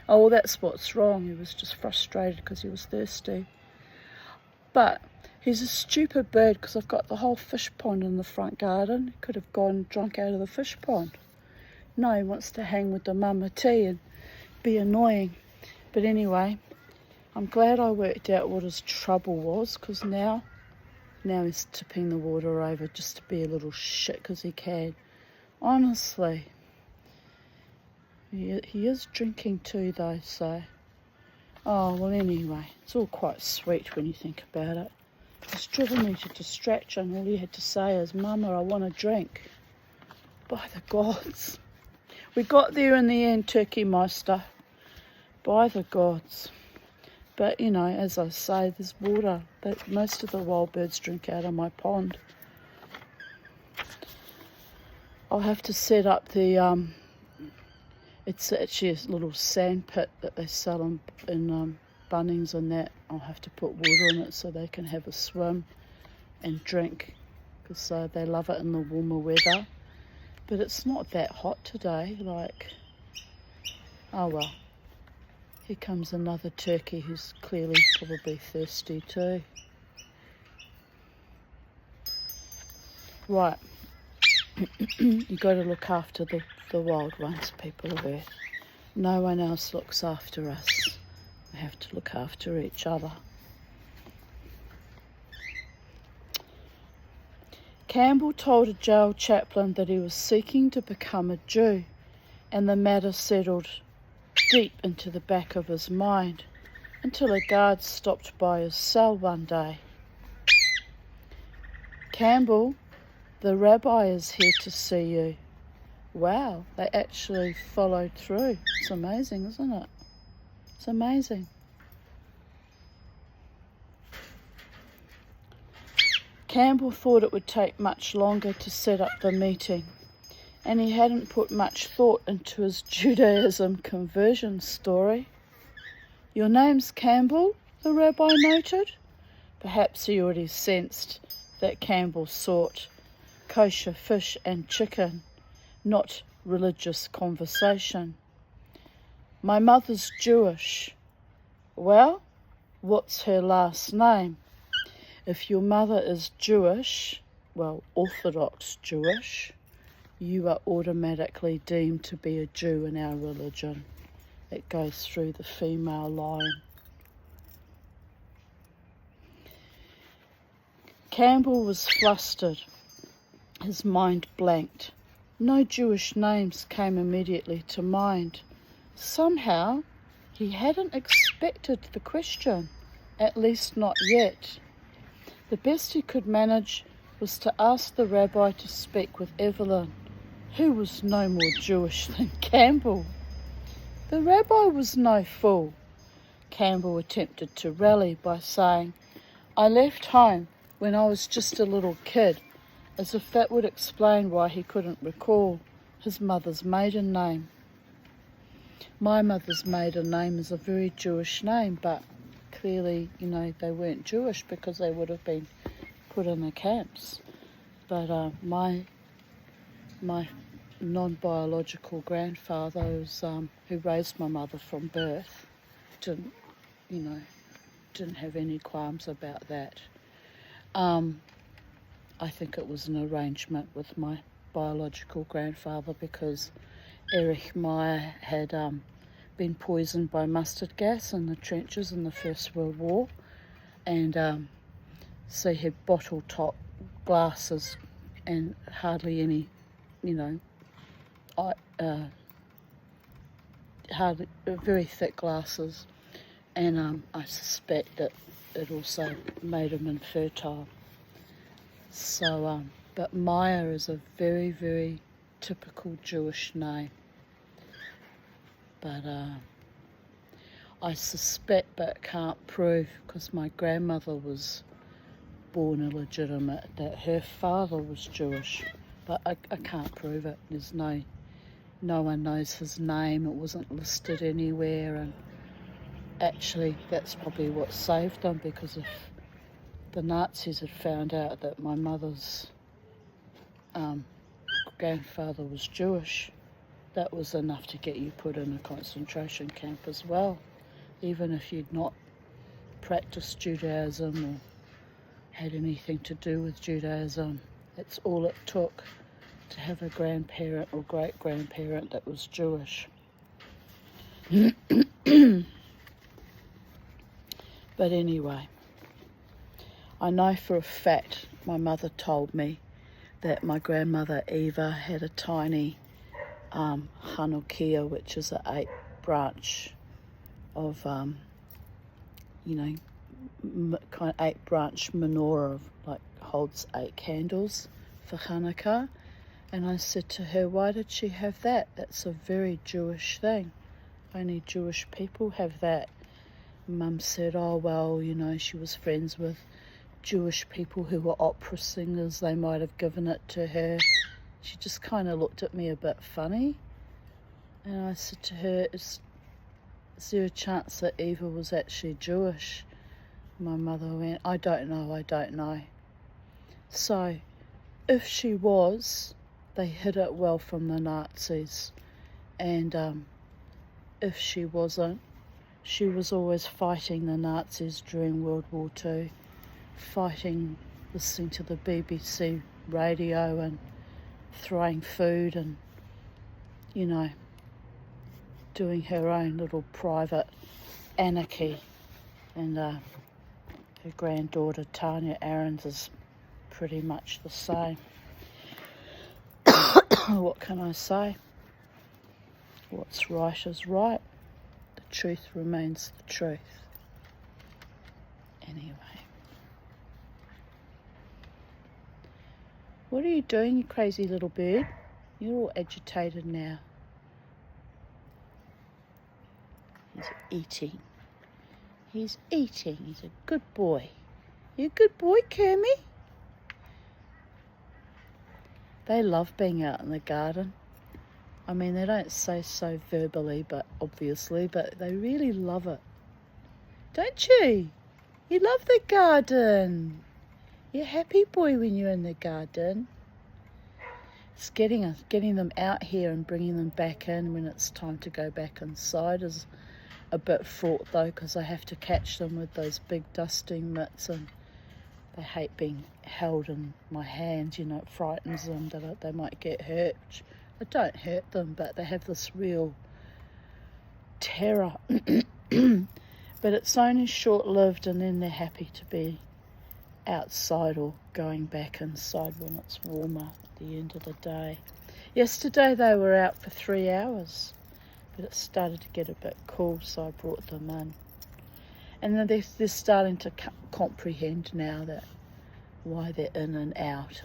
Oh, well, that's what's wrong. He was just frustrated because he was thirsty. But he's a stupid bird because I've got the whole fish pond in the front garden. He could have gone drunk out of the fish pond. No, he wants to hang with the mamatee and be annoying. But anyway, I'm glad I worked out what his trouble was because now he's tipping the water over just to be a little shit because he can. Honestly. He is drinking too though, so. Oh, well anyway, it's all quite sweet when you think about it. It's driven me to distraction. All he had to say is, Mama, I want a drink. By the gods. We got there in the end, Turkey Meister. By the gods. But, you know, as I say, there's water. But most of the wild birds drink out of my pond. I'll have to set up the... It's actually a little sand pit that they sell in Bunnings and that. I'll have to put water in it so they can have a swim and drink because they love it in the warmer weather. But it's not that hot today, like, oh well. Here comes another turkey who's clearly probably thirsty too. Right, you got to look after the wild ones, people of Earth. No one else looks after us. We have to look after each other. Campbell told a jail chaplain that he was seeking to become a Jew, and the matter settled deep into the back of his mind until a guard stopped by his cell one day. "Campbell, the rabbi is here to see you." Wow, they actually followed through. It's amazing, isn't it? It's amazing. Campbell thought it would take much longer to set up the meeting, and he hadn't put much thought into his Judaism conversion story. "Your name's Campbell?" the rabbi noted. Perhaps he already sensed that Campbell sought kosher fish and chicken, not religious conversation. "My mother's Jewish." "Well, what's her last name?" If your mother is Jewish, well, Orthodox Jewish, you are automatically deemed to be a Jew in our religion. It goes through the female line. Campbell was flustered. His mind blanked. No Jewish names came immediately to mind. Somehow, he hadn't expected the question, at least not yet. The best he could manage was to ask the rabbi to speak with Evelyn, who was no more Jewish than Campbell. The rabbi was no fool. Campbell attempted to rally by saying, "I left home when I was just a little kid," as if that would explain why he couldn't recall his mother's maiden name. My mother's maiden name is a very Jewish name, but clearly, they weren't Jewish because they would have been put in the camps. But my non-biological grandfather, who raised my mother from birth, didn't have any qualms about that. I think it was an arrangement with my biological grandfather because Erich Meyer had been poisoned by mustard gas in the trenches in the First World War, and so he had bottle-top glasses and hardly any, hardly very thick glasses, and I suspect that it also made him infertile. So, but Meyer is a very, very typical Jewish name. But I suspect, but can't prove, because my grandmother was born illegitimate, that her father was Jewish. But I can't prove it. There's no one knows his name. It wasn't listed anywhere, and actually that's probably what saved them, because if the Nazis had found out that my mother's grandfather was Jewish, that was enough to get you put in a concentration camp as well, even if you'd not practiced Judaism or had anything to do with Judaism. That's all it took to have a grandparent or great-grandparent that was Jewish. But anyway, I know for a fact, my mother told me, that my grandmother Eva had a tiny Hanukkah, which is an 8-branch of, kind of 8-branch menorah, holds 8 candles for Hanukkah. And I said to her, "Why did she have that? That's a very Jewish thing. Only Jewish people have that." Mum said, "Oh, well, she was friends with Jewish people who were opera singers. They might have given it to her." She just kind of looked at me a bit funny. And I said to her, is there a chance that Eva was actually Jewish? My mother went, I don't know. So, if she was, they hid it well from the Nazis. And if she wasn't, She was always fighting the Nazis during World War II, fighting, listening to the BBC radio and throwing food and, you know, doing her own little private anarchy. And her granddaughter Tanya Aarons is pretty much the same. What can I say? What's right is right. The truth remains the truth. Anyway. What are you doing, you crazy little bird? You're all agitated now. He's eating. He's eating. He's a good boy. You a good boy, Kermie? They love being out in the garden. I mean, they don't say so verbally, but obviously, but they really love it. Don't you? You love the garden. You're a happy boy when you're in the garden. It's getting them out here and bringing them back in when it's time to go back inside is a bit fraught though, because I have to catch them with those big dusting mitts, and they hate being held in my hands. You know, it frightens them that they might get hurt. I don't hurt them, but they have this real terror. But it's only short-lived, and then they're happy to be outside or going back inside when it's warmer at the end of the day. Yesterday they were out for 3 hours, but it started to get a bit cool, so I brought them in. And then they're starting to comprehend now that why they're in and out.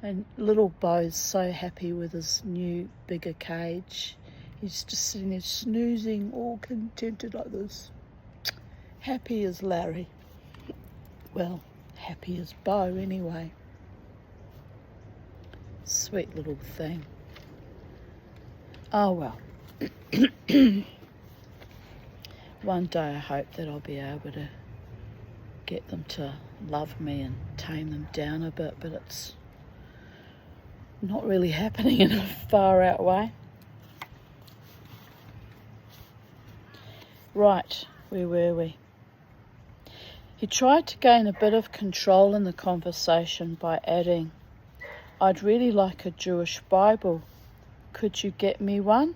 And little Beau's so happy with his new, bigger cage. He's just sitting there snoozing, all contented like this. Happy as Larry. Well, happy as Beau anyway. Sweet little thing. Oh well. One day I hope that I'll be able to get them to love me and tame them down a bit, but it's not really happening in a far out way. Right, where were we? He tried to gain a bit of control in the conversation by adding, "I'd really like a Jewish Bible. Could you get me one?"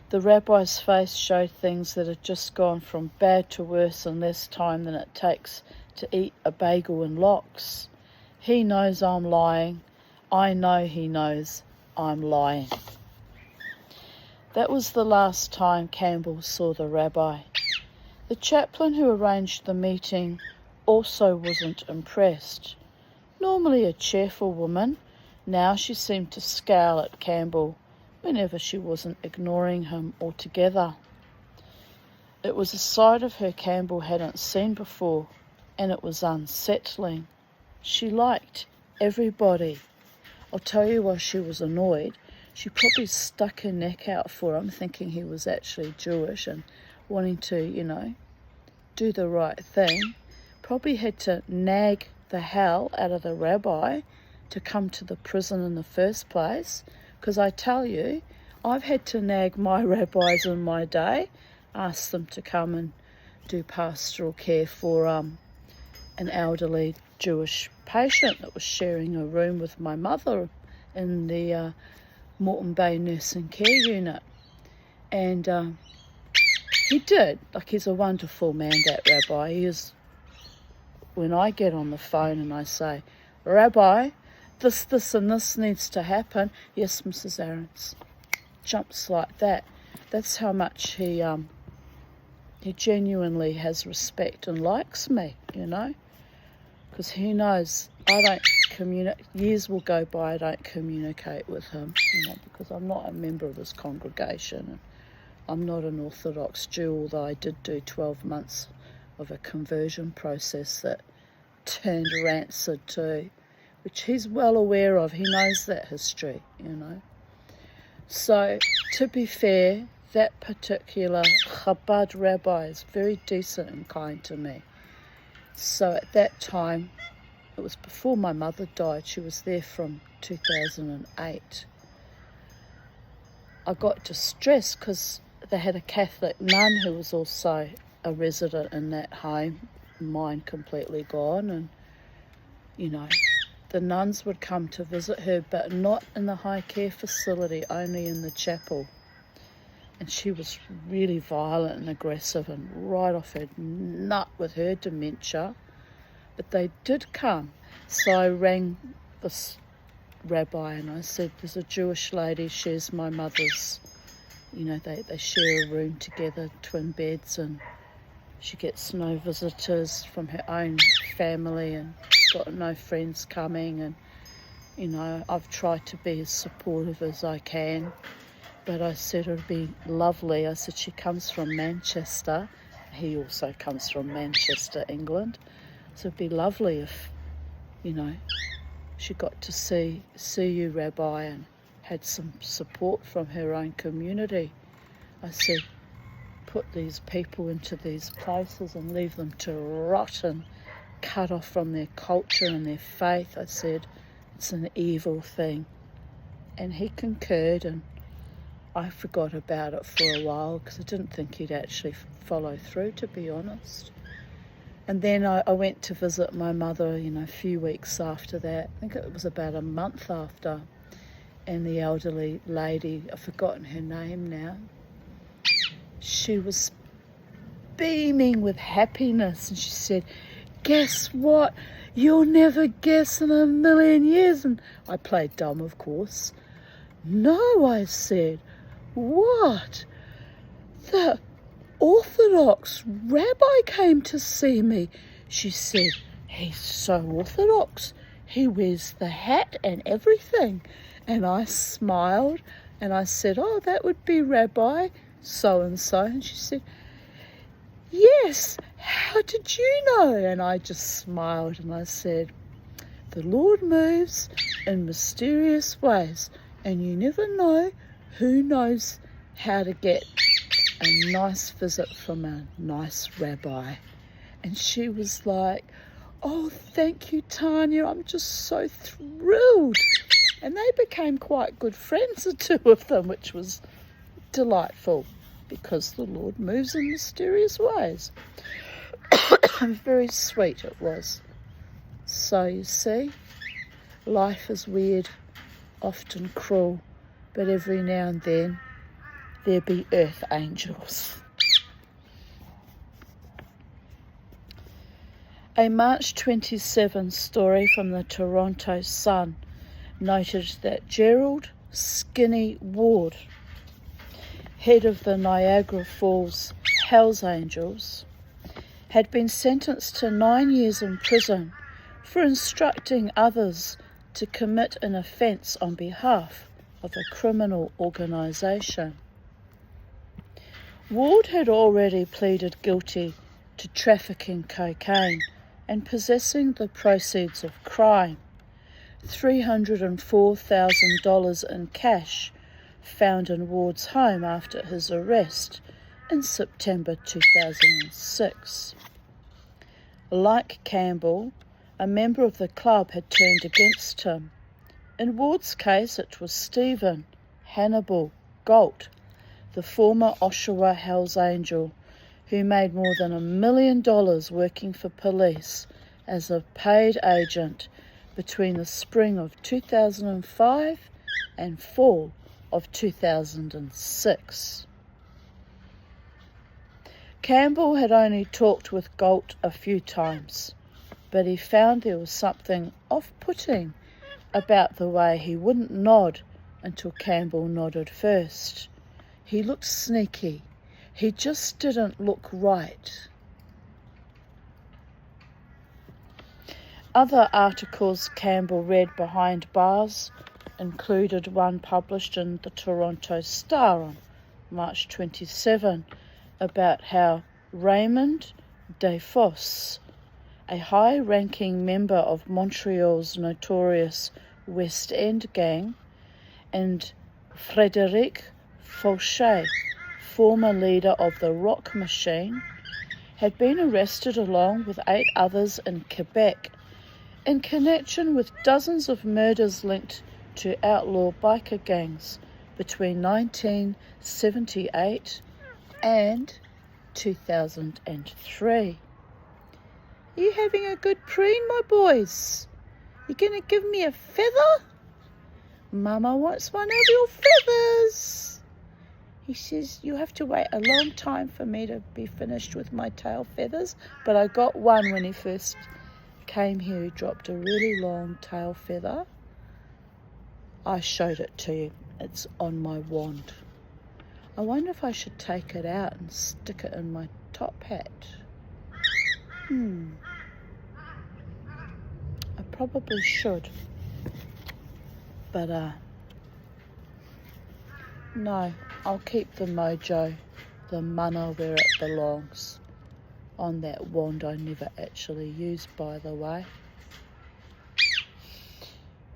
The rabbi's face showed things that had just gone from bad to worse in less time than it takes to eat a bagel and lox. He knows I'm lying. I know he knows I'm lying. That was the last time Campbell saw the rabbi. The chaplain who arranged the meeting also wasn't impressed. Normally a cheerful woman, now she seemed to scowl at Campbell whenever she wasn't ignoring him altogether. It was a side of her Campbell hadn't seen before, and it was unsettling. She liked everybody. I'll tell you why she was annoyed. She probably stuck her neck out for him, thinking he was actually Jewish and wanting to, do the right thing. Probably had to nag the hell out of the rabbi to come to the prison in the first place. Because I tell you, I've had to nag my rabbis in my day, ask them to come and do pastoral care for an elderly Jewish patient that was sharing a room with my mother in the Moreton Bay Nursing Care Unit. And he did. He's a wonderful man, that rabbi. He is. When I get on the phone and I say, "Rabbi, this and this needs to happen," "Yes, Mrs. Aarons," jumps like that. That's how much he genuinely has respect and likes me, because he knows I don't communicate. Years will go by, I don't communicate with him, because I'm not a member of his congregation, and I'm not an Orthodox Jew, although I did do 12 months of a conversion process that turned rancid too, which he's well aware of. He knows that history, So, to be fair, that particular Chabad rabbi is very decent and kind to me. So at that time, it was before my mother died. She was there from 2008. I got distressed because they had a Catholic nun who was also a resident in that home, mine completely gone, and you know, the nuns would come to visit her, but not in the high care facility, only in the chapel. And she was really violent and aggressive and right off her nut with her dementia. But they did come. So I rang this rabbi and I said, there's a Jewish lady, she's my mother's, you know, they share a room together, twin beds, and she gets no visitors from her own family and got no friends coming. And, you know, I've tried to be as supportive as I can. But I said it'd be lovely. I said she comes from Manchester. He also comes from Manchester, England. So it'd be lovely if, you know, she got to see you, Rabbi, and had some support from her own community. I said, put these people into these places and leave them to rot and cut off from their culture and their faith. I said, it's an evil thing. And he concurred, and I forgot about it for a while because I didn't think he'd actually follow through, to be honest. And then I went to visit my mother, you know, a few weeks after that. I think it was about a month after. And the elderly lady, I've forgotten her name now, she was beaming with happiness. And she said, guess what? You'll never guess in a million years. And I played dumb, of course. No, I said. What? The Orthodox rabbi came to see me. She said, he's so Orthodox. He wears the hat and everything. And I smiled and I said, oh, that would be Rabbi so-and-so. And she said, yes, how did you know? And I just smiled and I said, the Lord moves in mysterious ways, and you never know who knows how to get a nice visit from a nice rabbi. And she was like, oh, thank you, Tanya. I'm just so thrilled. And they became quite good friends, the two of them, which was delightful because the Lord moves in mysterious ways. Very sweet it was. So you see, life is weird, often cruel, but every now and then there be earth angels. A March 27 story from the Toronto Sun noted that Gerald Skinny Ward, head of the Niagara Falls Hells Angels, had been sentenced to 9 years in prison for instructing others to commit an offence on behalf of a criminal organisation. Ward had already pleaded guilty to trafficking cocaine and possessing the proceeds of crime, $304,000 in cash found in Ward's home after his arrest in September 2006. Like Campbell, a member of the club had turned against him. In Ward's case, it was Stephen Hannibal Galt, the former Oshawa Hells Angel, who made more than $1 million working for police as a paid agent between the spring of 2005 and fall of 2006. Campbell had only talked with Galt a few times, but he found there was something off-putting about the way he wouldn't nod until Campbell nodded first. He looked sneaky. He just didn't look right. Other articles Campbell read behind bars included one published in the Toronto Star on March 27 about how Raymond Desfosse, a high-ranking member of Montreal's notorious West End gang, and Frédéric Fauché, former leader of the Rock Machine, had been arrested along with 8 others in Quebec in connection with dozens of murders linked to outlaw biker gangs between 1978 and 2003. Are you having a good preen, my boys? You gonna give me a feather? Mama wants one of your feathers. He says, you have to wait a long time for me to be finished with my tail feathers, but I got one when he first came here. He dropped a really long tail feather. I showed it to you. It's on my wand. I wonder if I should take it out and stick it in my top hat. I probably should. But, no, I'll keep the mojo, the mana where it belongs, on that wand I never actually used, by the way.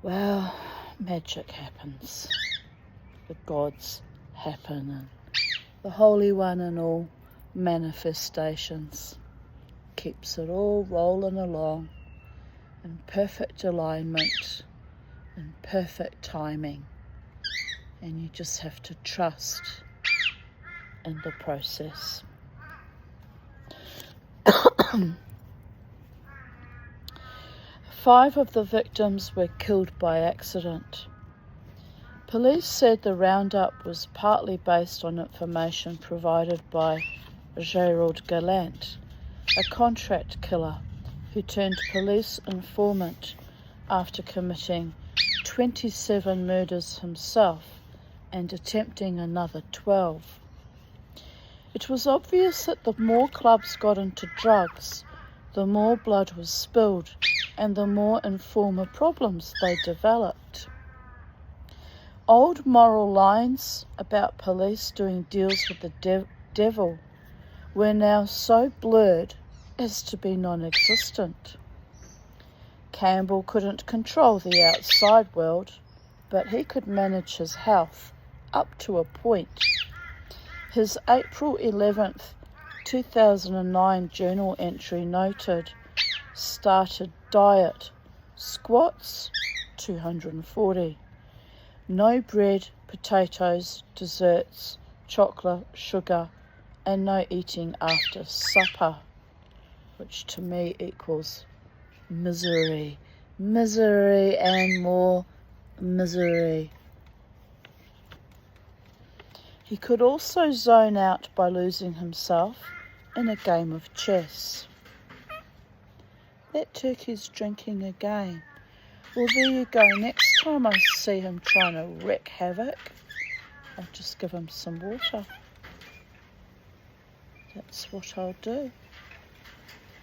Well, magic happens. The gods happen, and the Holy One and all manifestations keeps it all rolling along in perfect alignment and perfect timing. And you just have to trust in the process. 5 of the victims were killed by accident. Police said the roundup was partly based on information provided by Gerald Gallant, a contract killer who turned police informant after committing 27 murders himself and attempting another 12. It was obvious that the more clubs got into drugs, the more blood was spilled and the more informal problems they developed. Old moral lines about police doing deals with the devil were now so blurred as to be non-existent. Campbell couldn't control the outside world, but he could manage his health up to a point. His April 11th, 2009 journal entry noted, started diet, squats 240, no bread, potatoes, desserts, chocolate, sugar, and no eating after supper, which to me equals misery, misery and more misery. He could also zone out by losing himself in a game of chess. That turkey's drinking again. Well, there you go. Next time I see him trying to wreak havoc, I'll just give him some water. That's what I'll do.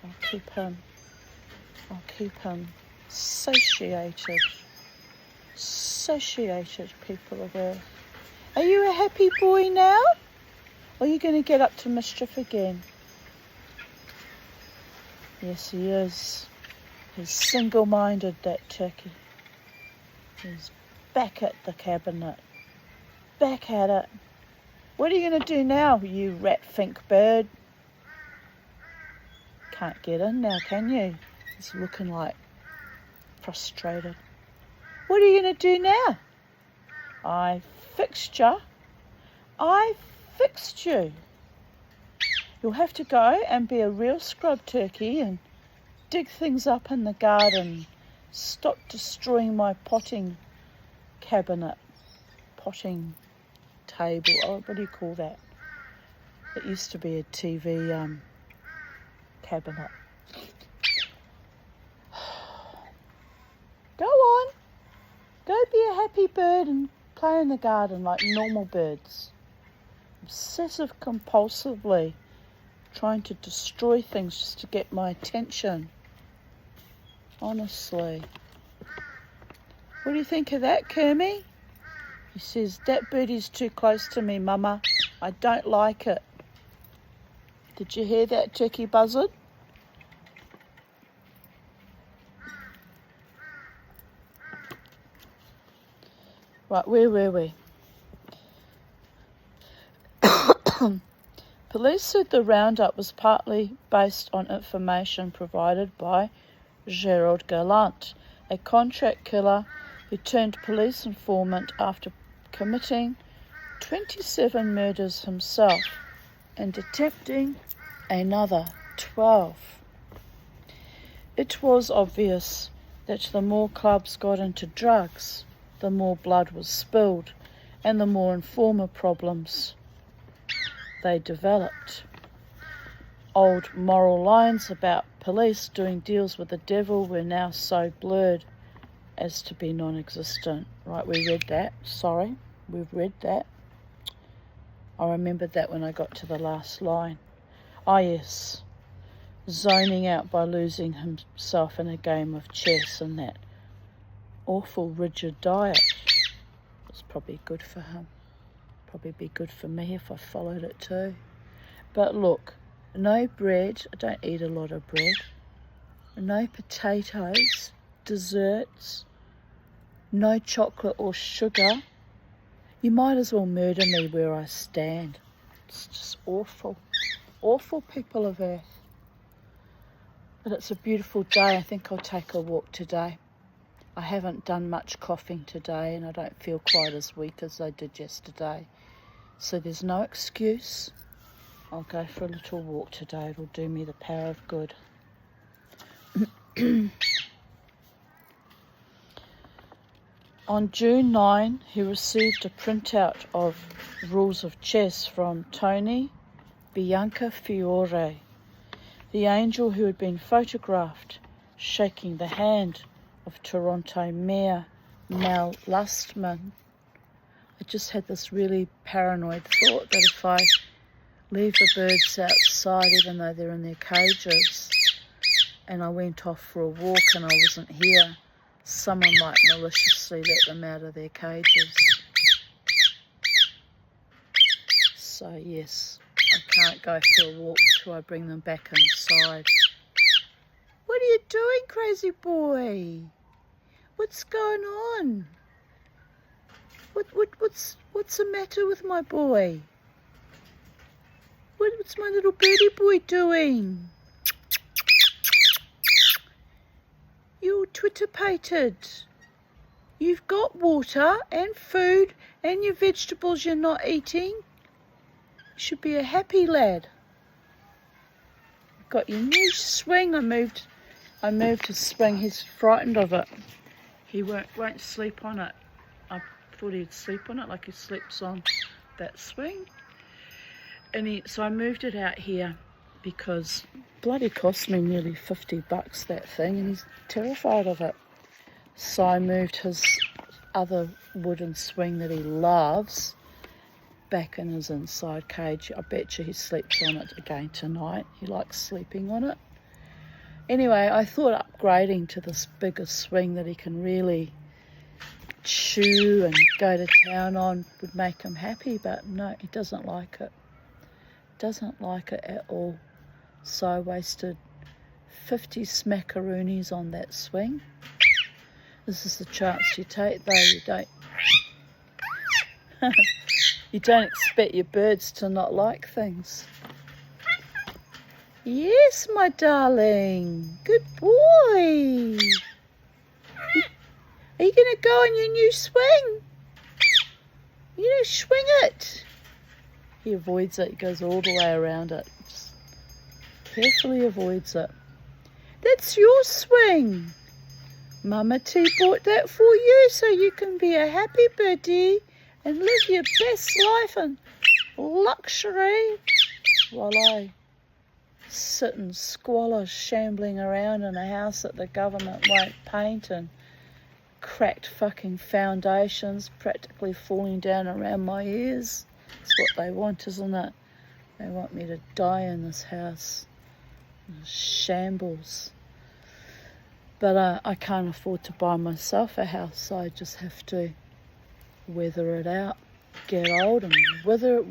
I'll keep him satiated, people of Earth. Are you a happy boy now? Or are you going to get up to mischief again? Yes, he is. He's single-minded, that turkey. He's back at the cabinet. Back at it. What are you going to do now, you rat-fink bird? Can't get in now, can you? He's looking like frustrated. What are you going to do now? I fixed you. I fixed you. You'll have to go and be a real scrub turkey and dig things up in the garden. Stop destroying my potting cabinet. Potting table. Oh, what do you call that? It used to be a TV cabinet. Go on. Go be a happy bird and play in the garden like normal birds. Obsessive compulsively trying to destroy things just to get my attention. Honestly. What do you think of that, Kermie? He says, that birdie's too close to me, Mama. I don't like it. Did you hear that, turkey buzzard? Right, where were we? Police said the roundup was partly based on information provided by Gerald Gallant, a contract killer who turned police informant after committing 27 murders himself and attempting another 12. It was obvious that the more clubs got into drugs, the more blood was spilled and the more informal problems they developed. Old moral lines about police doing deals with the devil were now so blurred as to be non-existent. Right, we read that. Sorry, we've read that. I remembered that when I got to the last line. Ah, yes. Zoning out by losing himself in a game of chess and that awful rigid diet. It's probably good for him. Probably be good for me if I followed it too. But look, no bread. I don't eat a lot of bread. No potatoes, desserts, no chocolate or sugar. You might as well murder me where I stand. It's just awful. Awful, people of Earth. But it's a beautiful day. I think I'll take a walk today. I haven't done much coughing today and I don't feel quite as weak as I did yesterday. So there's no excuse. I'll go for a little walk today. It'll do me the power of good. On June 9, he received a printout of Rules of Chess from Tony Biancafiore, the angel who had been photographed shaking the hand of Toronto Mayor Mel Lustman. I just had this really paranoid thought that if I leave the birds outside, even though they're in their cages, and I went off for a walk and I wasn't here, someone might maliciously let them out of their cages. So yes, I can't go for a walk till I bring them back inside. What are you doing, crazy boy? What's going on? What's the matter with my boy? What's my little birdie boy doing? You're Twitter-pated. You've got water and food and your vegetables you're not eating. You should be a happy lad. You've got your new swing. I moved his swing. He's frightened of it. He won't sleep on it. I thought he'd sleep on it like he sleeps on that swing. So I moved it out here because bloody cost me nearly $50 that thing, and he's terrified of it. So I moved his other wooden swing that he loves back in his inside cage. I bet you he sleeps on it again tonight. He likes sleeping on it. Anyway, I thought upgrading to this bigger swing that he can really chew and go to town on would make him happy, but no, he doesn't like it. Doesn't like it at all. So I wasted 50 smackaroonies on that swing. This is the chance you take, though. You don't expect your birds to not like things. Yes, my darling. Good boy. Are you going to go on your new swing? You know, swing it. He avoids it. He goes all the way around it. Just carefully avoids it. That's your swing. Mama T bought that for you so you can be a happy birdie and live your best life in luxury while I sit in squalor shambling around in a house that the government won't paint and cracked fucking foundations practically falling down around my ears. It's what they want, isn't it? They want me to die in this house. Shambles. But I can't afford to buy myself a house, so I just have to weather it out, get old and wither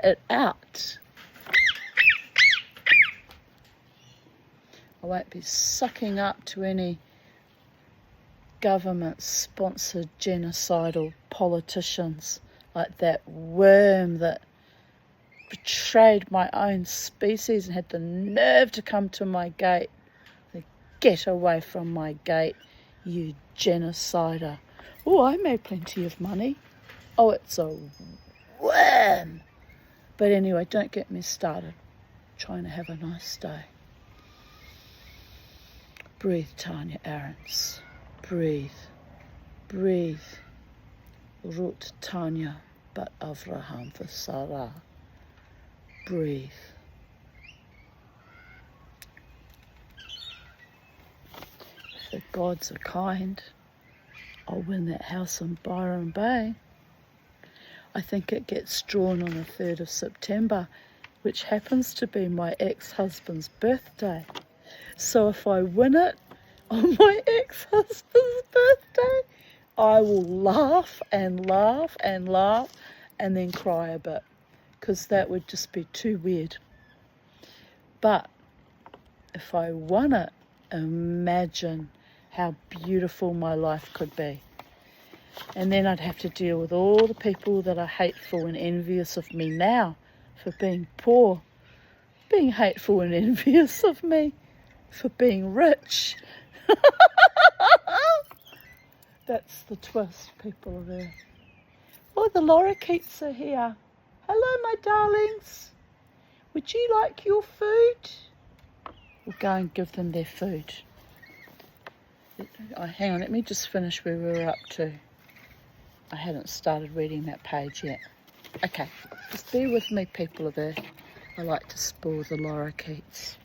it out. I won't be sucking up to any government-sponsored genocidal politicians like that worm that betrayed my own species and had the nerve to come to my gate. Get away from my gate, you genocider. Oh, I made plenty of money. Oh, it's a wham! But anyway, don't get me started. Trying to have a nice day. Breathe, Tanya Aarons. Breathe. Breathe. Rut Tanya Bat Avraham Sarah. Breathe. If the gods are kind, I'll win that house in Byron Bay. I think it gets drawn on the 3rd of September, which happens to be my ex-husband's birthday. So if I win it on my ex-husband's birthday, I will laugh and laugh and laugh and then cry a bit, because that would just be too weird. But if I won it, imagine how beautiful my life could be. And then I'd have to deal with all the people that are hateful and envious of me now for being poor, being hateful and envious of me for being rich. That's the twist, people are there. Oh, the lorikeets are here. Hello, my darlings. Would you like your food? We'll go and give them their food. Oh, hang on, let me just finish where we were up to. I hadn't started reading that page yet. Okay, just bear with me, people of Earth. I like to spoil the lorikeets.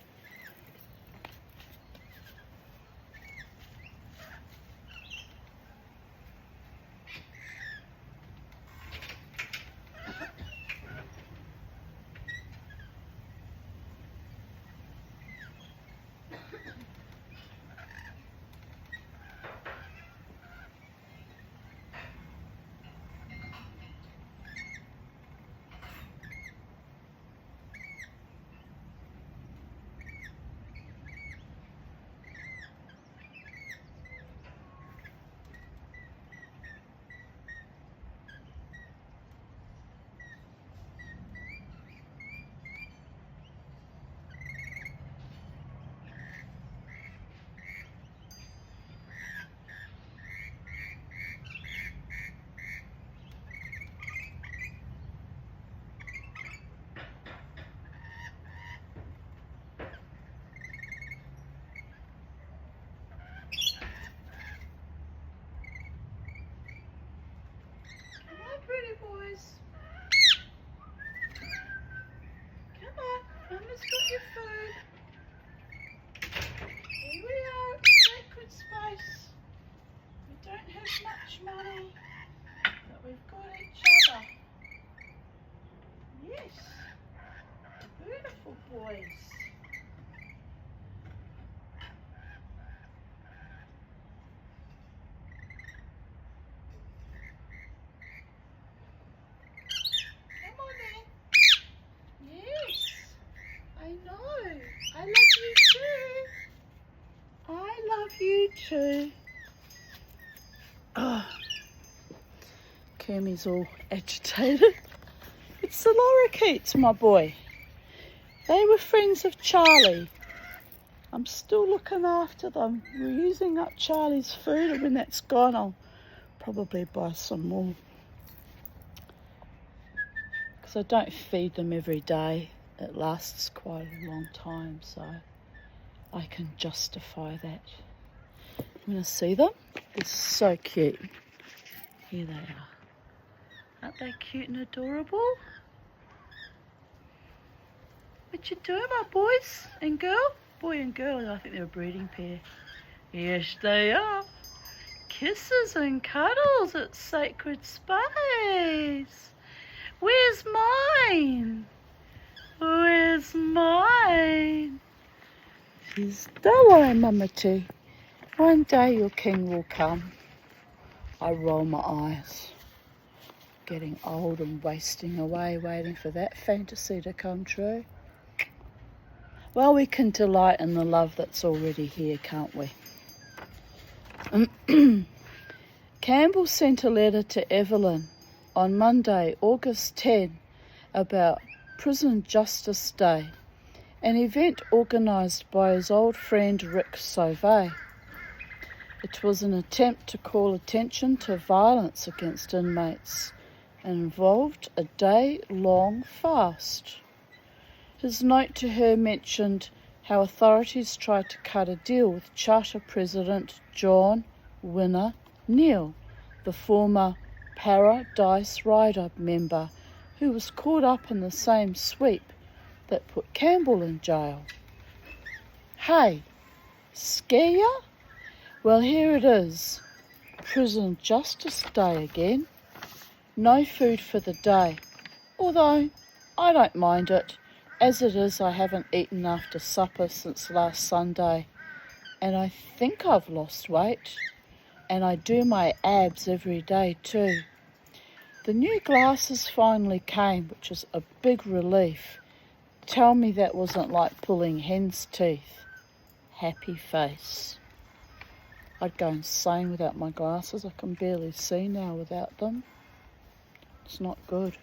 Pretty boys. Come on, Mama's got your food. Here we are, sacred space. We don't have much money, but we've got each other. Yes, beautiful boys. You too. Oh, Kermie's all agitated. It's the lorikeets, my boy. They were friends of Charlie. I'm still looking after them. We're using up Charlie's food, and when that's gone, I'll probably buy some more. Because I don't feed them every day. It lasts quite a long time, so I can justify that. I'm going to see them. They're so cute. Here they are. Aren't they cute and adorable? What you doing, my boys and girl? Boy and girl, I think they're a breeding pair. Yes, they are. Kisses and cuddles at sacred space. Where's mine? Where's mine? She's Dawai, Mamati. One day your king will come. I roll my eyes. Getting old and wasting away, waiting for that fantasy to come true. Well, we can delight in the love that's already here, can't we? Campbell sent a letter to Evelyn on Monday, August 10, about Prison Justice Day, an event organised by his old friend Rick Sauvé. It was an attempt to call attention to violence against inmates and involved a day-long fast. His note to her mentioned how authorities tried to cut a deal with Charter President John Winner Neale, the former Paradise Rider member who was caught up in the same sweep that put Campbell in jail. Hey, scare ya? Well, here it is. Prison Justice Day again. No food for the day, although I don't mind it. As it is, I haven't eaten after supper since last Sunday, and I think I've lost weight, and I do my abs every day too. The new glasses finally came, which is a big relief. Tell me that wasn't like pulling hen's teeth. Happy face. I'd go insane without my glasses. I can barely see now without them. It's not good.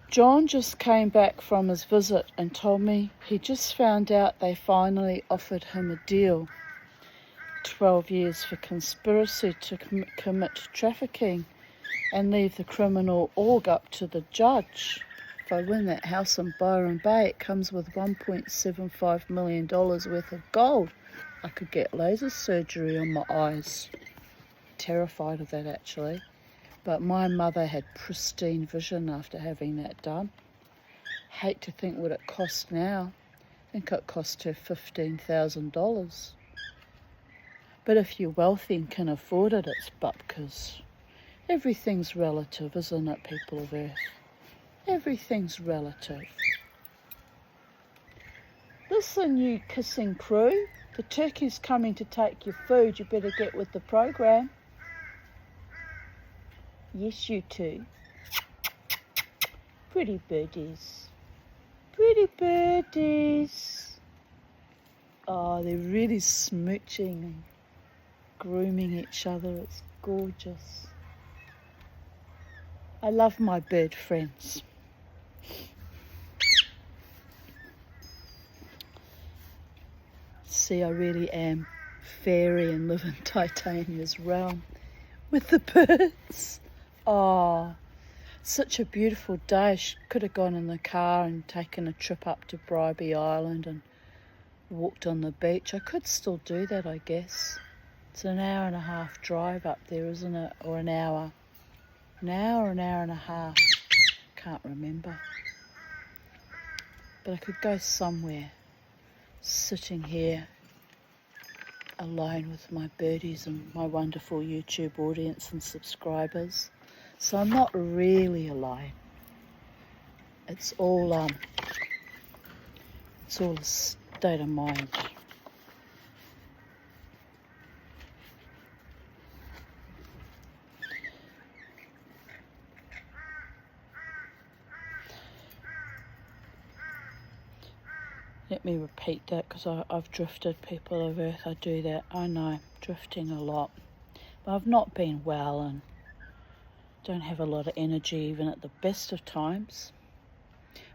John just came back from his visit and told me he just found out they finally offered him a deal. 12 years for conspiracy to commit trafficking and leave the criminal org up to the judge. If I win that house in Byron Bay, it comes with $1.75 million worth of gold. I could get laser surgery on my eyes. Terrified of that, actually. But my mother had pristine vision after having that done. Hate to think what it cost now. I think it cost her $15,000. But if you're wealthy and can afford it, it's bupkis. Everything's relative, isn't it, people of Earth? Everything's relative. Listen, you kissing crew. The turkey's coming to take your food. You better get with the program. Yes, you too. Pretty birdies. Pretty birdies. Oh, they're really smooching and grooming each other. It's gorgeous. I love my bird friends. See, I really am fairy and live in Titania's realm with the birds. Oh, such a beautiful day. She could have gone in the car and taken a trip up to Bribie Island and walked on the beach. I could still do that, I guess. It's an hour and a half drive up there, isn't it? Or an hour. An hour and a half. Can't remember. But I could go somewhere, sitting here alone with my birdies and my wonderful YouTube audience and subscribers. So I'm not really alone. It's all a state of mind. Let me repeat that because I've drifted, people of Earth. I do that. I know, drifting a lot. But I've not been well and don't have a lot of energy even at the best of times.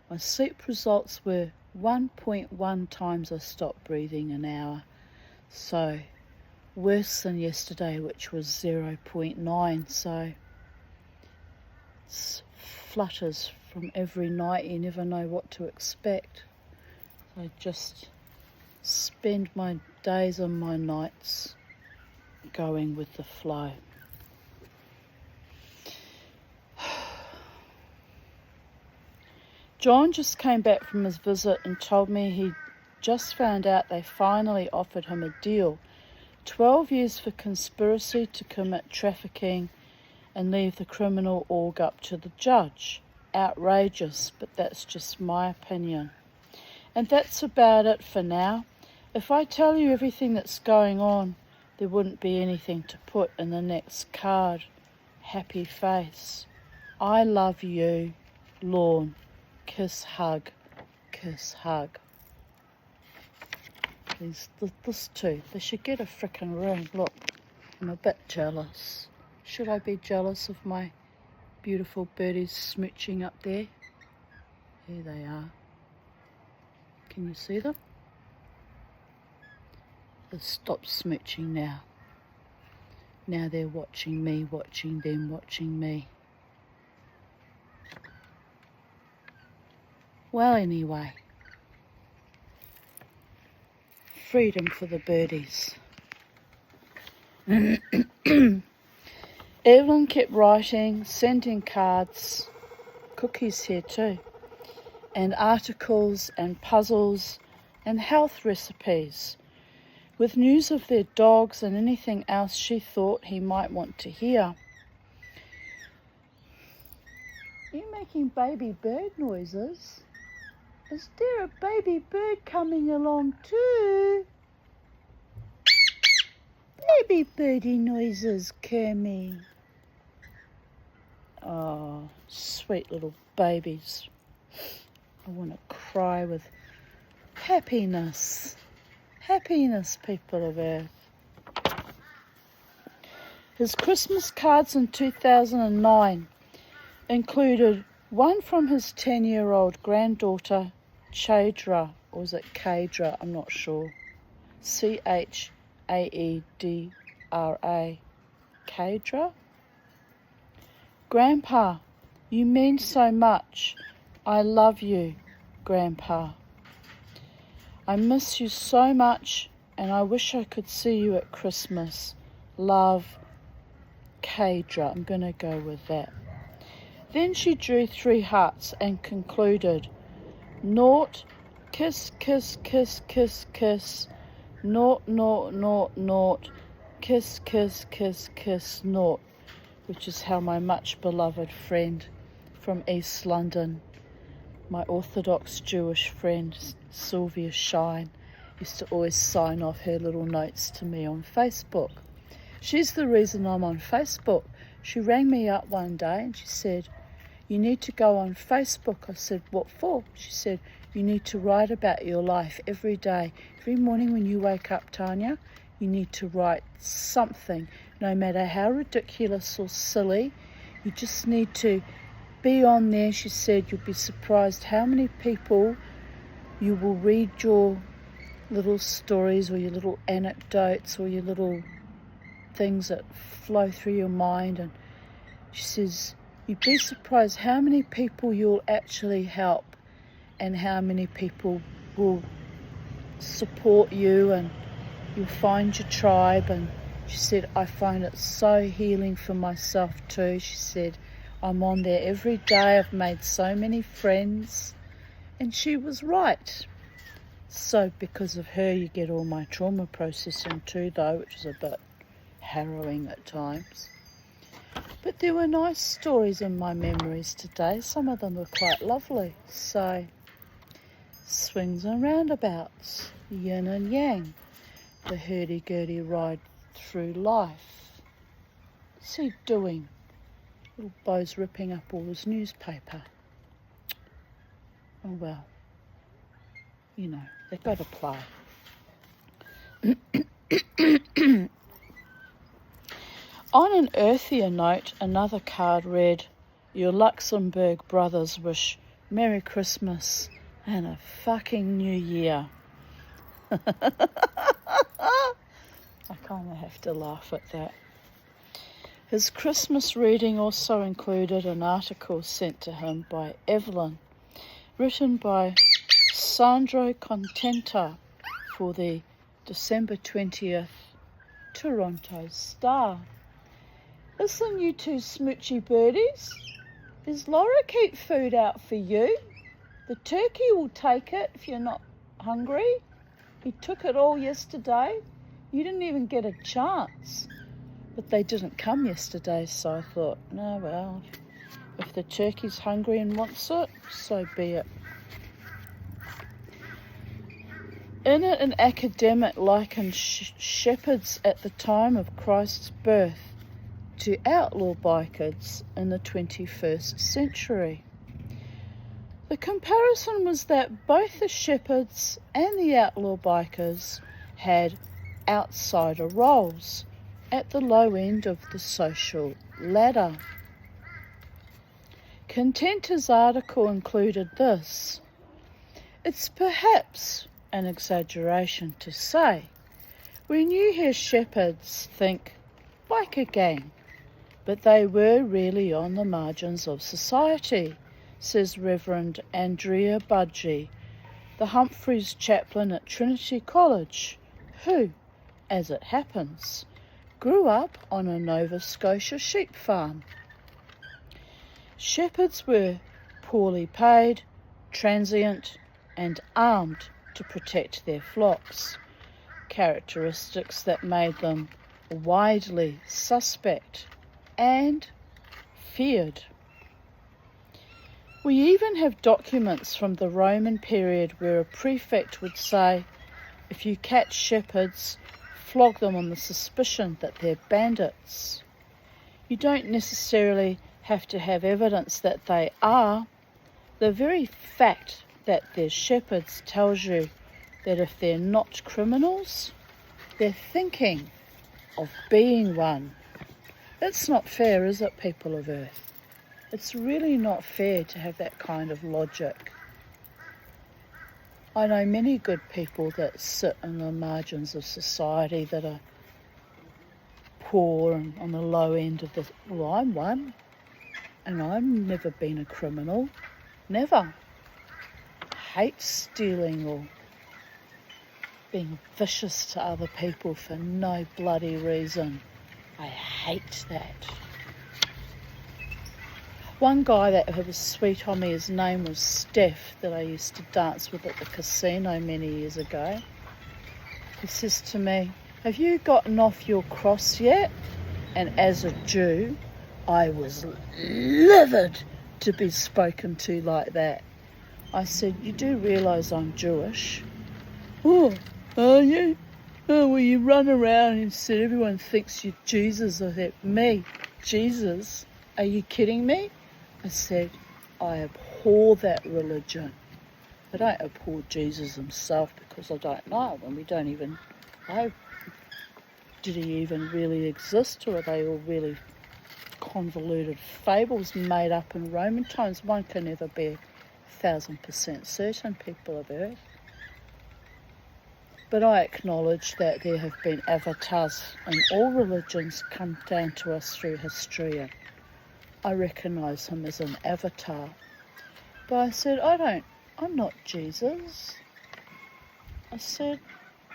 My sleep results were 1.1 times I stopped breathing an hour. So worse than yesterday, which was 0.9. So it flutters from every night. You never know what to expect. I just spend my days and my nights going with the flow. John just came back from his visit and told me he just found out they finally offered him a deal. 12 years for conspiracy to commit trafficking and leave the criminal org up to the judge. Outrageous, but that's just my opinion. And that's about it for now. If I tell you everything that's going on, there wouldn't be anything to put in the next card. Happy face. I love you, Lorne. Kiss, hug. Kiss, hug. This too. They should get a frickin' ring. Look, I'm a bit jealous. Should I be jealous of my beautiful birdies smooching up there? Here they are. Can you see them? They've stopped smooching now. Now they're watching me, watching them, watching me. Well, anyway, freedom for the birdies. Evelyn kept writing, sending cards, cookies here too, and articles and puzzles and health recipes, with news of their dogs and anything else she thought he might want to hear. You making baby bird noises? Is there a baby bird coming along too? Baby birdie noises, Kermie. Oh, sweet little babies. I want to cry with happiness. Happiness, people of Earth. His Christmas cards in 2009 included one from his 10-year-old granddaughter, Chadra, or is it Kadra? I'm not sure. Chaedra. Kadra? Grandpa, you mean so much. I love you, Grandpa. I miss you so much, and I wish I could see you at Christmas. Love, Kadra. I'm going to go with that. Then she drew 3 hearts and concluded, naught, kiss, kiss, kiss, kiss, kiss, naught, naught, naught, naught, kiss, kiss, kiss, kiss, naught, which is how my much beloved friend from East London, my Orthodox Jewish friend Sylvia Shine, used to always sign off her little notes to me on Facebook. She's the reason I'm on Facebook. She rang me up one day and she said, you need to go on Facebook. I said, what for? She said, you need to write about your life every day. Every morning when you wake up, Tanya, you need to write something, no matter how ridiculous or silly. You just need to be on there. She said, you'll be surprised how many people you will read your little stories or your little anecdotes or your little things that flow through your mind. And she says, you'd be surprised how many people you'll actually help and how many people will support you, and you'll find your tribe. And she said, I find it so healing for myself too. She said, I'm on there every day. I've made so many friends. And she was right. So because of her, you get all my trauma processing too, though, which is a bit harrowing at times. But there were nice stories in my memories today. Some of them were quite lovely. So, swings and roundabouts, yin and yang, the hurdy-gurdy ride through life. What's he doing? Little Bo's ripping up all his newspaper. Oh well, you know, they've got to play. On an earthier note, another card read, your Luxembourg brothers wish Merry Christmas and a fucking New Year. I kind of have to laugh at that. His Christmas reading also included an article sent to him by Evelyn, written by Sandro Contenta for the December 20th Toronto Star. Listen, you two smoochy birdies, is Laura keep food out for you? The turkey will take it if you're not hungry. He took it all yesterday. You didn't even get a chance. But they didn't come yesterday, so I thought, no, well, if the turkey's hungry and wants it, so be it. In it, an academic likened shepherds at the time of Christ's birth to outlaw bikers in the 21st century. The comparison was that both the shepherds and the outlaw bikers had outsider roles at the low end of the social ladder. Contenta's article included this. It's perhaps an exaggeration to say, when you hear shepherds, think biker gang, but they were really on the margins of society, says Reverend Andrea Budgie, the Humphreys chaplain at Trinity College, who, as it happens, grew up on a Nova Scotia sheep farm. Shepherds were poorly paid, transient, and armed to protect their flocks, characteristics that made them widely suspect and feared. We even have documents from the Roman period where a prefect would say, if you catch shepherds, flog them on the suspicion that they're bandits. You don't necessarily have to have evidence that they are. The very fact that they're shepherds tells you that if they're not criminals, they're thinking of being one. It's not fair, is it, people of Earth? It's really not fair to have that kind of logic. I know many good people that sit on the margins of society that are poor and on the low end of the... Well, I'm one, and I've never been a criminal. Never. Hate stealing or being vicious to other people for no bloody reason. I hate that. One guy that was sweet on me, his name was Steph, that I used to dance with at the casino many years ago. He says to me, have you gotten off your cross yet? And as a Jew, I was livid to be spoken to like that. I said, you do realise I'm Jewish? Oh, are you? Oh, well, you run around and said everyone thinks you're Jesus. I said, me? Jesus? Are you kidding me? I said, I abhor that religion. I don't abhor Jesus himself because I don't know him, and we don't even know, did he even really exist, or are they all really convoluted fables made up in Roman times? One can never be 1,000% certain, people of Earth. But I acknowledge that there have been avatars in all religions come down to us through history, and I recognise him as an avatar. But I said, I'm not Jesus. I said,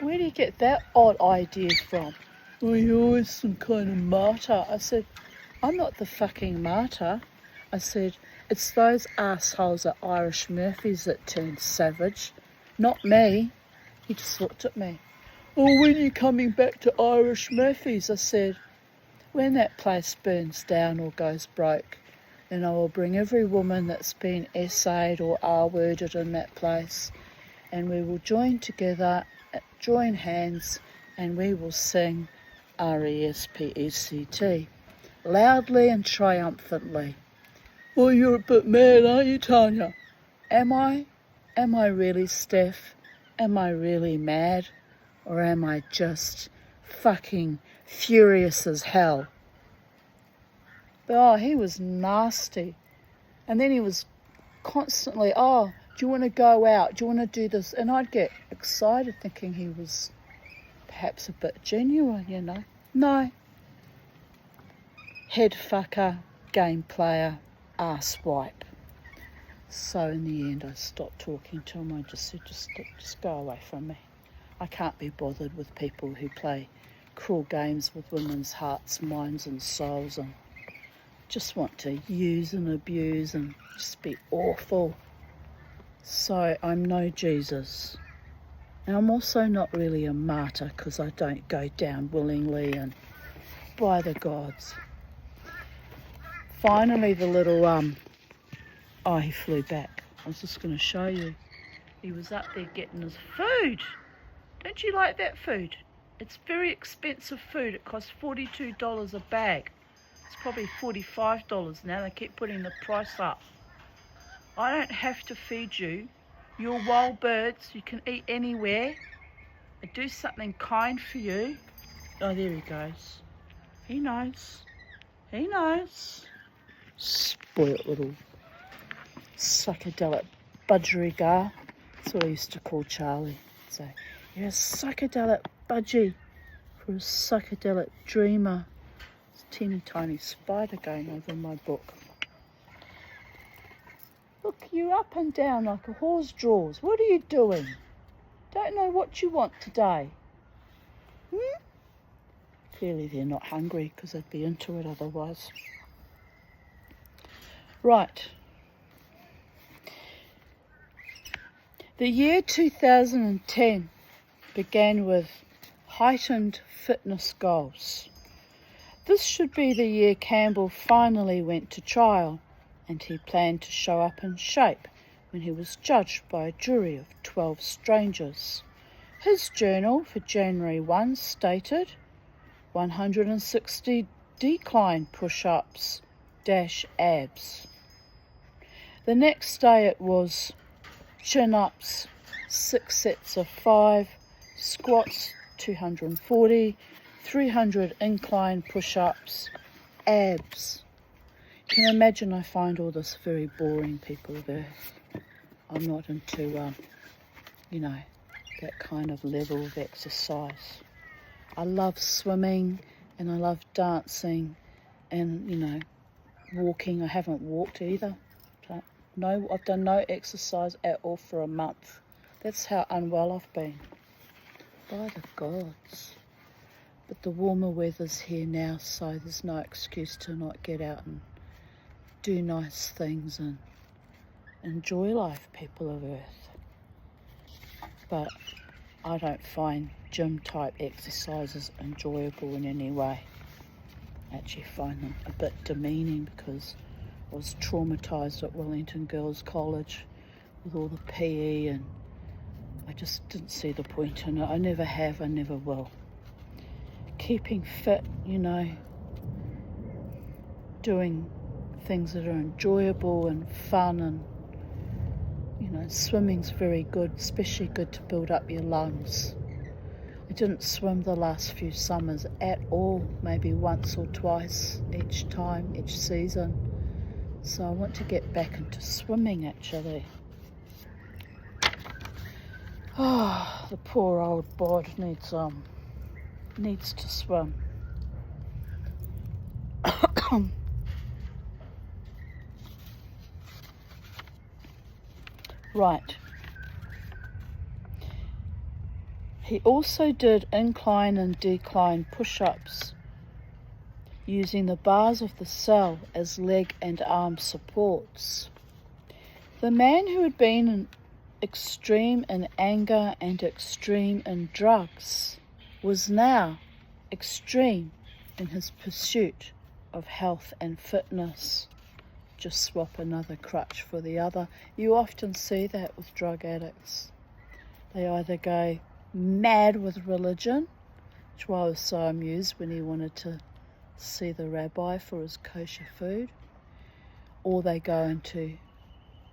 where do you get that odd idea from? Well, you're always some kind of martyr. I said, I'm not the fucking martyr. I said, it's those assholes at Irish Murphys that turned savage, not me. He just looked at me. Oh, when are you coming back to Irish Murphys? I said, when that place burns down or goes broke, then I will bring every woman that's been essayed or R-worded in that place, and we will join together, join hands, and we will sing R-E-S-P-E-C-T, loudly and triumphantly. Oh, you're a bit mad, aren't you, Tanya? Am I? Am I really, Steph? Am I really mad? Or am I just fucking furious as hell? But he was nasty. And then he was constantly, do you want to go out? Do you want to do this? And I'd get excited thinking he was perhaps a bit genuine, you know. No. Head fucker, game player, ass wipe. So in the end I stopped talking to him. I just said, just go away from me. I can't be bothered with people who play cruel games with women's hearts, minds and souls, and just want to use and abuse and just be awful. So I'm no Jesus. And I'm also not really a martyr because I don't go down willingly and by the gods. Finally, the little, he flew back. I was just going to show you. He was up there getting his food. Don't you like that food? It's very expensive food. It costs $42 a bag. It's probably $45 now. They keep putting the price up. I don't have to feed you. You're wild birds. You can eat anywhere. I do something kind for you. Oh, there he goes. He knows. He knows. Spoilt little psychedelic budgerigar. That's what I used to call Charlie. So, you're a psychedelic budgie for a psychedelic dreamer. It's a teeny tiny spider going over my book. Look, you're up and down like a horse draws. What are you doing? Don't know what you want today. Clearly they're not hungry because they'd be into it otherwise. Right. The year 2010 began with heightened fitness goals. This should be the year Campbell finally went to trial, and he planned to show up in shape when he was judged by a jury of 12 strangers. His journal for January 1 stated 160 decline push-ups - abs. The next day it was chin-ups, 6 sets of 5, squats 240, 300 incline push-ups, abs. You can imagine I find all this very boring, people of Earth. I'm not into, that kind of level of exercise. I love swimming and I love dancing and, walking. I haven't walked either. No, I've done no exercise at all for a month. That's how unwell I've been. By the gods. But the warmer weather's here now, so there's no excuse to not get out and do nice things and enjoy life, people of Earth. But I don't find gym type exercises enjoyable in any way. I actually find them a bit demeaning because I was traumatised at Wellington Girls College with all the PE, and I just didn't see the point in it. I never have, I never will. Keeping fit, doing things that are enjoyable and fun, and swimming's very good, especially good to build up your lungs. I didn't swim the last few summers at all, maybe once or twice each season. So I want to get back into swimming actually. Oh, the poor old bod needs to swim. Right. He also did incline and decline push-ups using the bars of the cell as leg and arm supports. The man who had been extreme in anger and extreme in drugs was now extreme in his pursuit of health and fitness. Just swap another crutch for the other. You often see that with drug addicts. They either go mad with religion, which is why I was so amused when he wanted to see the rabbi for his kosher food, or they go into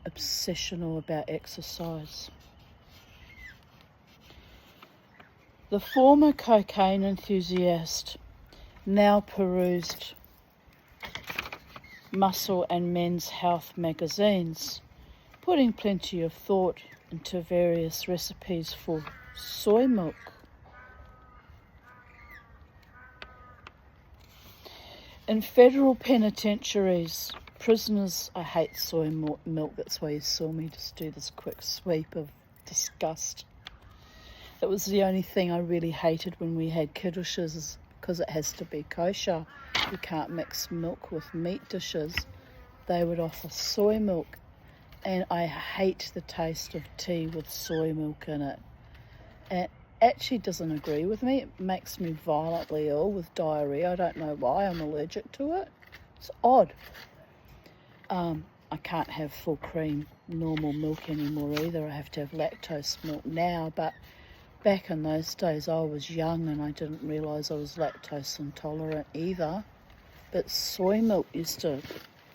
obsessional about exercise. The former cocaine enthusiast now perused Muscle and Men's Health magazines, putting plenty of thought into various recipes for soy milk. In federal penitentiaries, prisoners, I hate soy milk, that's why you saw me just do this quick sweep of disgust. It was the only thing I really hated when we had kiddushes, because it has to be kosher. You can't mix milk with meat dishes. They would offer soy milk, and I hate the taste of tea with soy milk in it. And it actually doesn't agree with me. It makes me violently ill with diarrhea. I don't know why. I'm allergic to it. It's odd. I can't have full cream normal milk anymore either. I have to have lactose milk now, but back in those days I was young and I didn't realise I was lactose intolerant either. But soy milk used to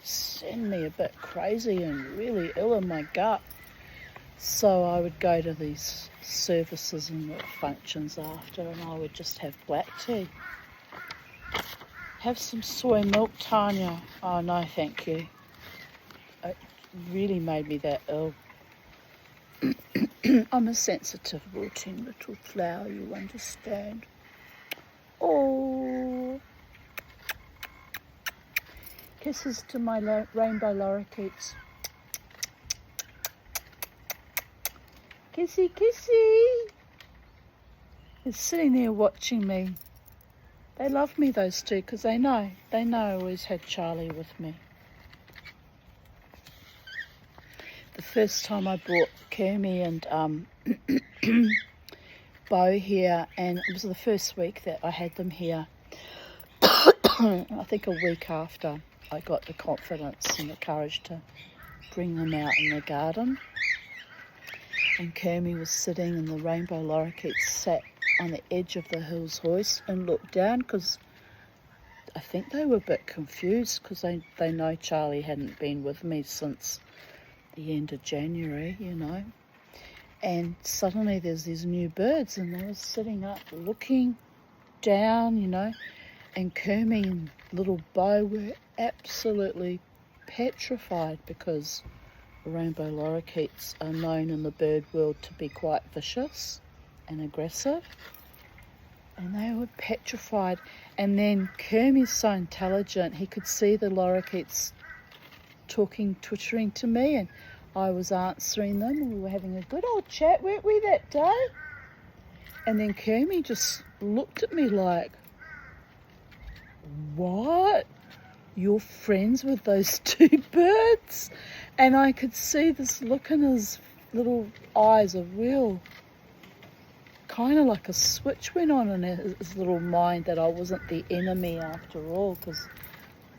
send me a bit crazy and really ill in my gut. So I would go to these services and functions after, and I would just have black tea. Have some soy milk, Tanya. Oh no, thank you. It really made me that ill. I'm a sensitive, rooting little flower, you understand. Oh, Kisses to my rainbow lorikeets. Kissy, kissy. They're sitting there watching me. They love me, those two, because they know I always had Charlie with me. The first time I brought Kermie and Bo here, and it was the first week that I had them here. I think a week after I got the confidence and the courage to bring them out in the garden. And Kermie was sitting and the rainbow lorikeets sat on the edge of the Hills Hoist and looked down, because I think they were a bit confused, because they know Charlie hadn't been with me since the end of January, you know. And suddenly there's these new birds and they were sitting up looking down, you know, and Kermie and little Bo were absolutely petrified, because rainbow lorikeets are known in the bird world to be quite vicious and aggressive, and they were petrified. And then Kermie's so intelligent, he could see the lorikeets twittering to me, and I was answering them, and we were having a good old chat, weren't we, that day? And then Kermie just looked at me like, what? You're friends with those two birds? And I could see this look in his little eyes, a real, kind of like a switch went on in his little mind, that I wasn't the enemy after all, because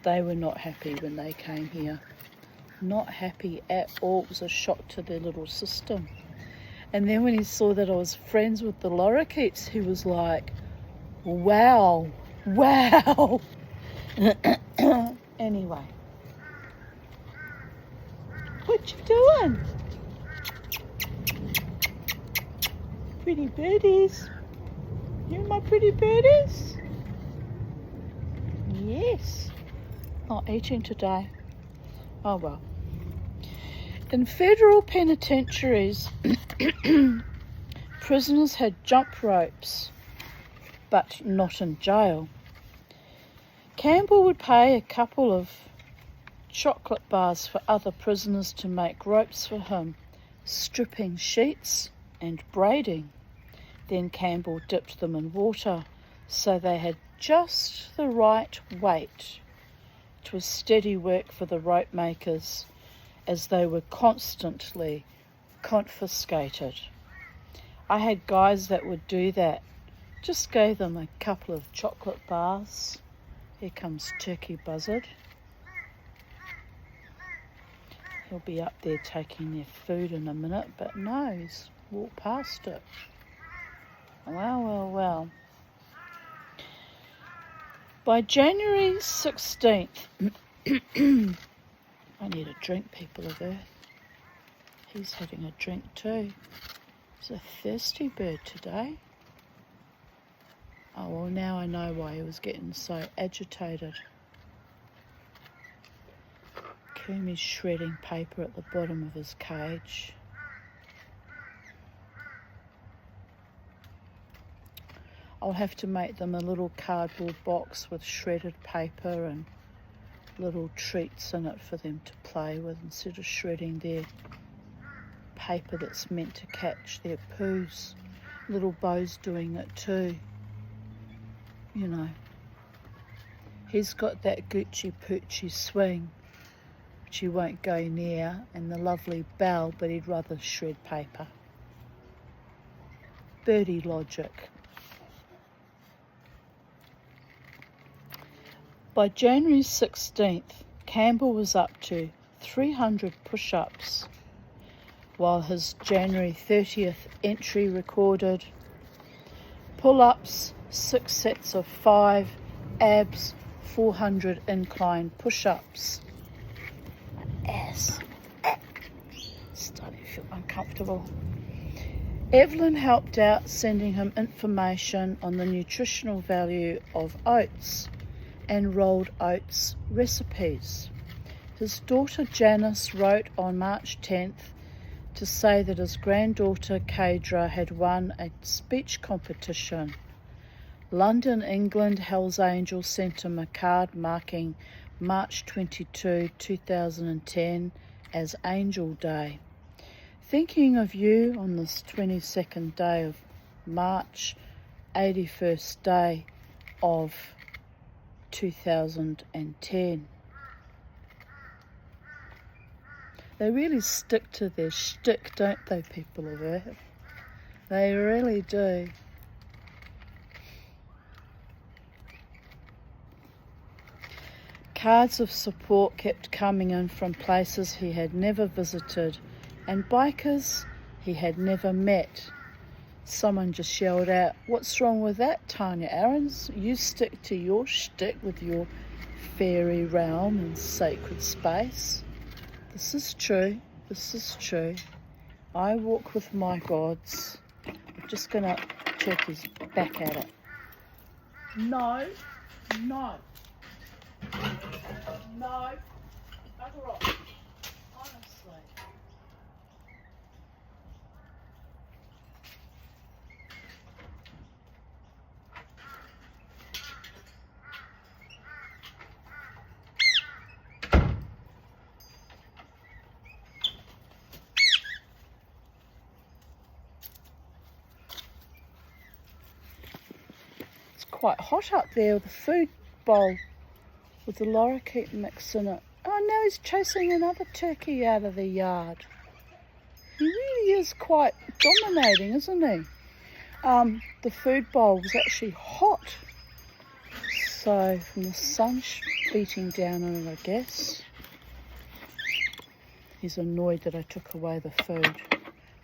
they were not happy when they came here. Not happy at all. It was a shock to their little system. And then when he saw that I was friends with the lorikeets, he was like, wow. Anyway, what you doing? Pretty birdies. You my pretty birdies? Yes. Not eating today. Oh well. In federal penitentiaries, prisoners had jump ropes, but not in jail. Campbell would pay a couple of chocolate bars for other prisoners to make ropes for him, stripping sheets and braiding. Then Campbell dipped them in water so they had just the right weight. It was steady work for the rope makers, as they were constantly confiscated. I had guys that would do that. Just gave them a couple of chocolate bars. Here comes Turkey Buzzard. He'll be up there taking their food in a minute, but no, he's walked past it. Well. By January 16th, I need a drink, people of Earth. He's having a drink too. He's a thirsty bird today. Oh, well, now I know why he was getting so agitated. Kermie's shredding paper at the bottom of his cage. I'll have to make them a little cardboard box with shredded paper and little treats in it for them to play with, instead of shredding their paper that's meant to catch their poos. Little Bo's doing it too. You know, he's got that Gucci Poochie swing, which he won't go near, and the lovely bell, but he'd rather shred paper. Birdie logic. By January 16th, Campbell was up to 300 push-ups, while his January 30th entry recorded pull-ups, 6 sets of 5, abs, 400 incline push-ups. My ass. Starting to feel uncomfortable. Evelyn helped out, sending him information on the nutritional value of oats and rolled oats recipes. His daughter Janice wrote on March 10th to say that his granddaughter Kadra had won a speech competition. London, England, Hells Angels sent him a card marking March 22, 2010 as Angel Day. Thinking of you on this 22nd day of March, 81st day of 2010. They really stick to their shtick, don't they, people of Earth? They really do. Cards of support kept coming in from places he had never visited and bikers he had never met. Someone just yelled out, "What's wrong with that, Tanya Aarons? You stick to your shtick with your fairy realm and sacred space." This is true. This is true. I walk with my gods. I'm just going to check his back at it. No. No. No. Bugger off. Honestly. It's quite hot up there with the food bowl with the lorikeet mix in it. Oh, now he's chasing another turkey out of the yard. He really is quite dominating, isn't he? The food bowl was actually hot, so from the sun beating down on it, I guess. He's annoyed that I took away the food.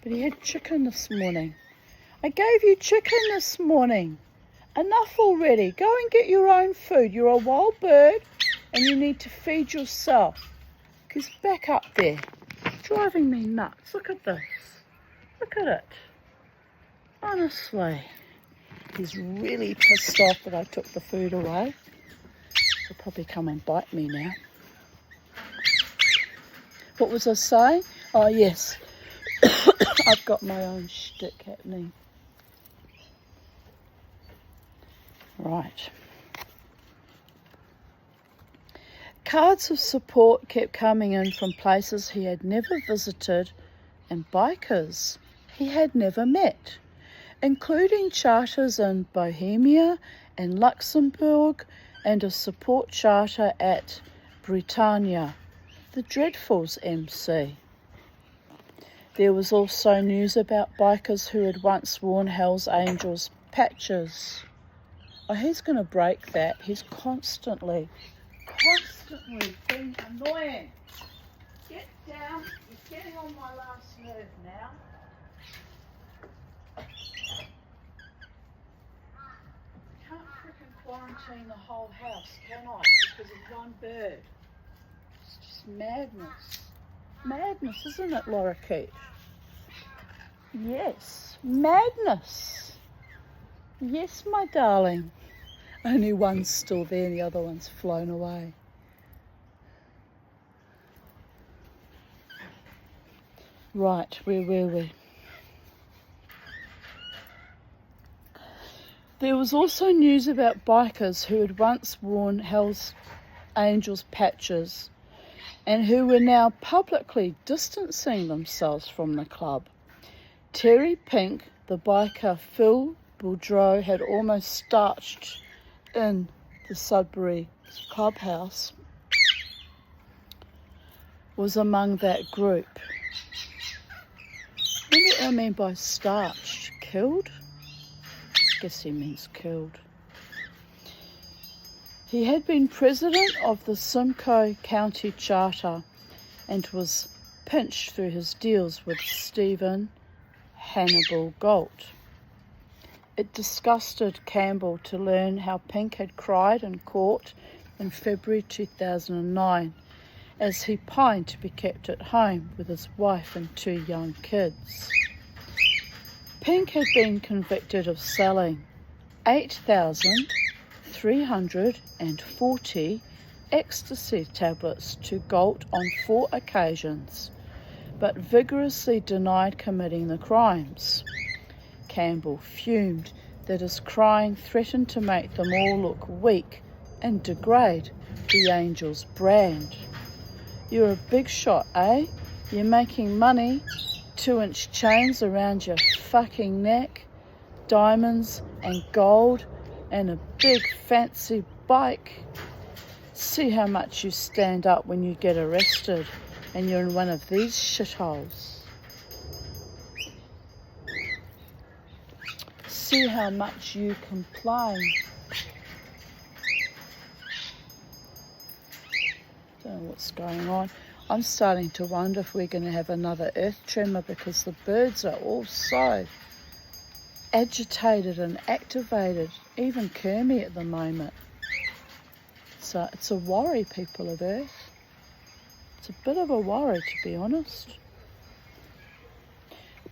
But he had chicken this morning. I gave you chicken this morning. Enough already. Go and get your own food. You're a wild bird and you need to feed yourself. He's back up there, driving me nuts. Look at this. Look at it. Honestly. He's really pissed off that I took the food away. He'll probably come and bite me now. What was I saying? Oh, yes. I've got my own shtick happening. Right. Cards of support kept coming in from places he had never visited and bikers he had never met, including charters in Bohemia and Luxembourg and a support charter at Britannia, the Dreadfuls MC. There was also news about bikers who had once worn Hell's Angels patches. Oh, he's going to break that. He's constantly being annoying. Get down. You're getting on my last nerve now. Can't freaking quarantine the whole house, can I? Because of one bird. It's just madness. Madness, isn't it, lorikeet? Yes, madness. Yes, my darling. Only one's still there and the other one's flown away. Right, where were we? There was also news about bikers who had once worn Hell's Angels patches and who were now publicly distancing themselves from the club. Terry Pink, the biker Phil Boudreau had almost starched in the Sudbury clubhouse, was among that group. What do I mean by starched? Killed? I guess he means killed. He had been president of the Simcoe County Charter and was pinched through his deals with Stephen Hannibal Galt. It disgusted Campbell to learn how Pink had cried in court in February 2009 as he pined to be kept at home with his wife and 2 young kids. Pink had been convicted of selling 8,340 ecstasy tablets to Galt on 4 occasions, but vigorously denied committing the crimes. Campbell fumed that his crying threatened to make them all look weak and degrade the Angel's brand. You're a big shot, eh? You're making money, 2-inch chains around your fucking neck, diamonds and gold, and a big fancy bike. See how much you stand up when you get arrested and you're in one of these shitholes. See how much you complain. Don't know what's going on. I'm starting to wonder if we're going to have another earth tremor because the birds are all so agitated and activated, even Kermie at the moment. So it's a worry, people of Earth. It's a bit of a worry, to be honest.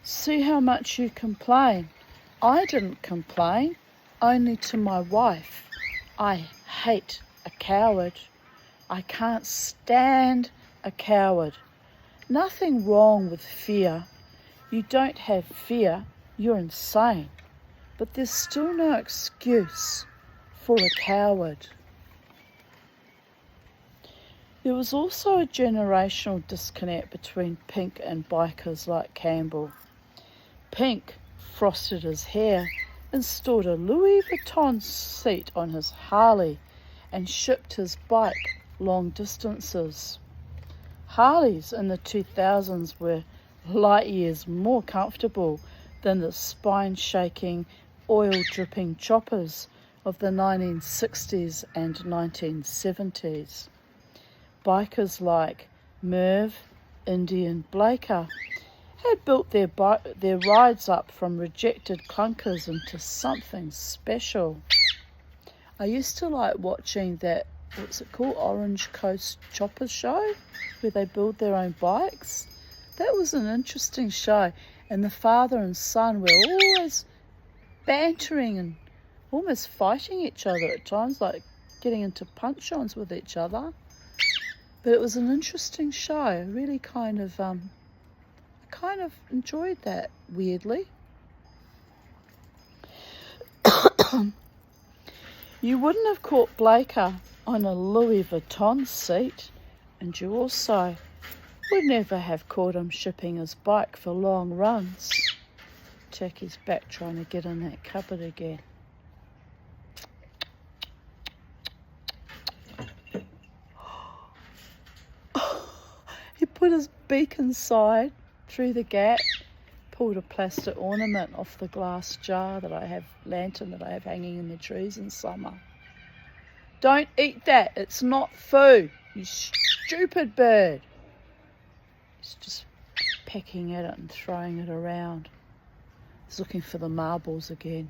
See how much you complain. I didn't complain, only to my wife. I hate a coward. I can't stand a coward. Nothing wrong with fear. You don't have fear, you're insane. But there's still no excuse for a coward. There was also a generational disconnect between Pink and bikers like Campbell. Pink frosted his hair, installed a Louis Vuitton seat on his Harley, and shipped his bike long distances. Harleys in the 2000s were light years more comfortable than the spine-shaking, oil-dripping choppers of the 1960s and 1970s. Bikers like Merv, Indy and Blaker had built their rides up from rejected clunkers into something special. I used to like watching that, what's it called, Orange Coast Chopper Show, where they build their own bikes. That was an interesting show, and the father and son were always bantering and almost fighting each other at times, like getting into punch-ons with each other. But it was an interesting show. I really kind of enjoyed that, weirdly. You wouldn't have caught Blaker on a Louis Vuitton seat, and you also would never have caught him shipping his bike for long runs. Jackie's back trying to get in that cupboard again. He put his beak inside through the gap, pulled a plastic ornament off the glass jar lantern that I have hanging in the trees in summer. Don't eat that, it's not food, you stupid bird. He's just pecking at it and throwing it around. He's looking for the marbles again.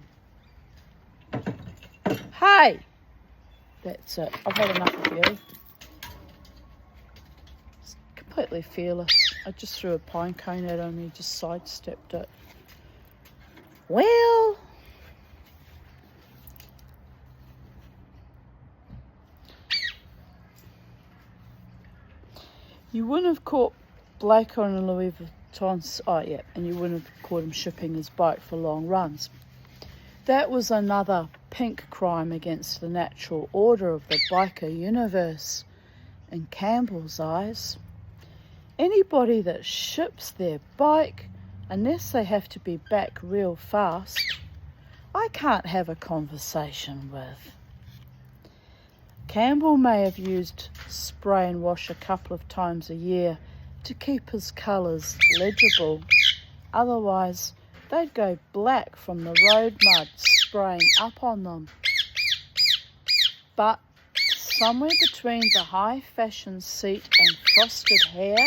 Hey! That's it, I've had enough of you. Completely fearless. I just threw a pine cone at him and he just sidestepped it. Well, you wouldn't have caught Blake on a Louis Vuitton, and you wouldn't have caught him shipping his bike for long runs. That was another Pink crime against the natural order of the biker universe, in Campbell's eyes. Anybody that ships their bike, unless they have to be back real fast, I can't have a conversation with. Campbell may have used spray and wash a couple of times a year to keep his colours legible. Otherwise, they'd go black from the road mud spraying up on them. But somewhere between the high fashion seat and frosted hair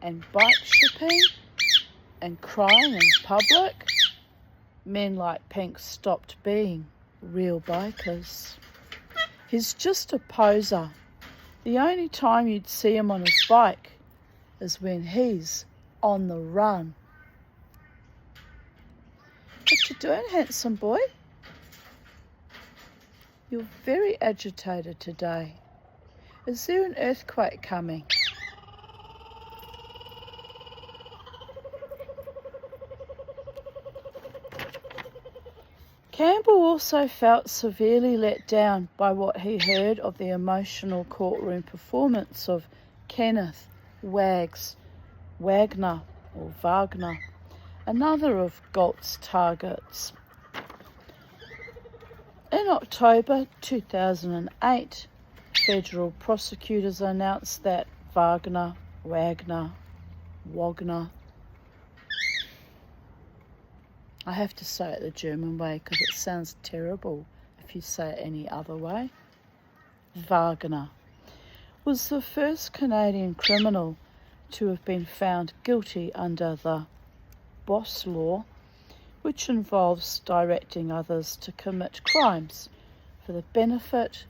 and bike shipping and crying in public, men like Pink stopped being real bikers. He's just a poser. The only time you'd see him on his bike is when he's on the run. What you doing, handsome boy? You're very agitated today. Is there an earthquake coming? Campbell also felt severely let down by what he heard of the emotional courtroom performance of Kenneth Wagner, another of Galt's targets. In October 2008, federal prosecutors announced that Wagner, I have to say it the German way because it sounds terrible if you say it any other way. Wagner was the first Canadian criminal to have been found guilty under the Boss Law, which involves directing others to commit crimes for the benefit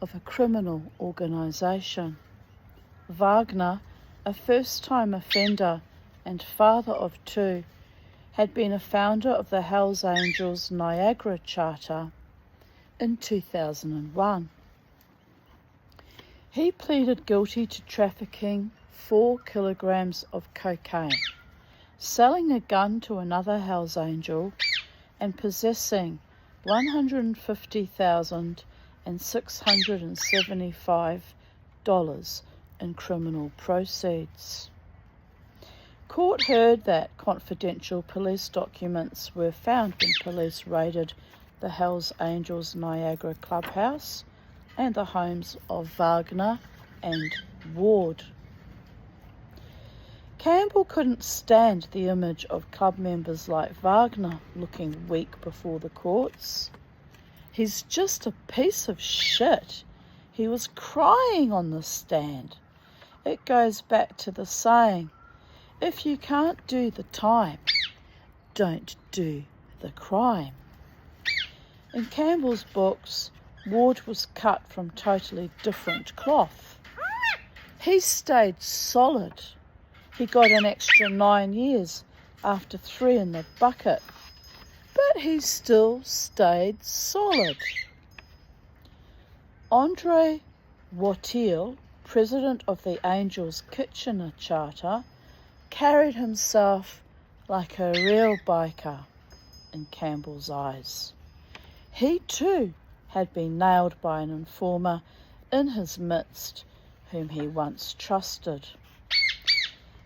of a criminal organisation. Wagner, a first-time offender and father of two, had been a founder of the Hells Angels Niagara Charter in 2001. He pleaded guilty to trafficking 4 kilograms of cocaine, selling a gun to another Hells Angel, and possessing $150,675 in criminal proceeds. Court heard that confidential police documents were found when police raided the Hells Angels Niagara clubhouse and the homes of Wagner and Ward. Campbell couldn't stand the image of club members like Wagner looking weak before the courts. He's just a piece of shit. He was crying on the stand. It goes back to the saying, if you can't do the time, don't do the crime. In Campbell's books, Ward was cut from totally different cloth. He stayed solid. He got an extra 9 years after 3 in the bucket, but he still stayed solid. Andre Wattiel, president of the Angels Kitchener Charter, carried himself like a real biker in Campbell's eyes. He too had been nailed by an informer in his midst whom he once trusted.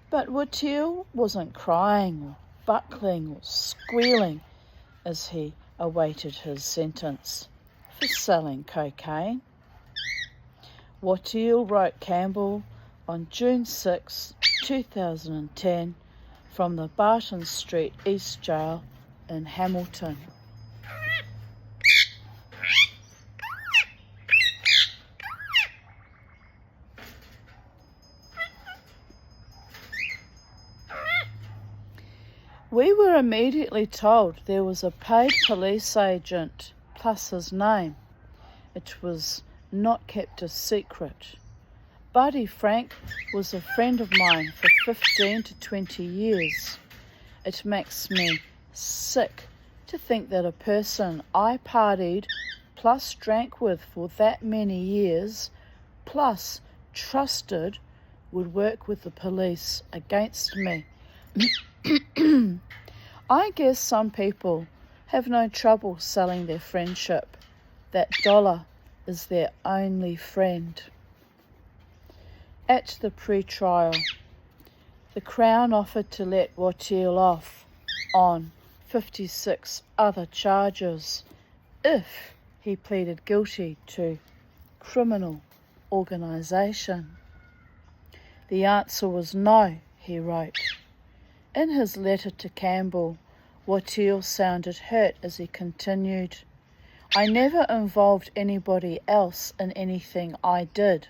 But Wattiel wasn't crying or buckling or squealing as he awaited his sentence for selling cocaine. Wattiel wrote Campbell on June 6, 2010 from the Barton Street East Jail in Hamilton. We were immediately told there was a paid police agent plus his name. It was not kept a secret. Buddy Frank was a friend of mine for 15 to 20 years. It makes me sick to think that a person I partied plus drank with for that many years plus trusted would work with the police against me. I guess some people have no trouble selling their friendship. That dollar is their only friend. At the pre-trial, the Crown offered to let Wattiel off on 56 other charges if he pleaded guilty to criminal organisation. The answer was no, he wrote. In his letter to Campbell, Wattiel sounded hurt as he continued, I never involved anybody else in anything I did.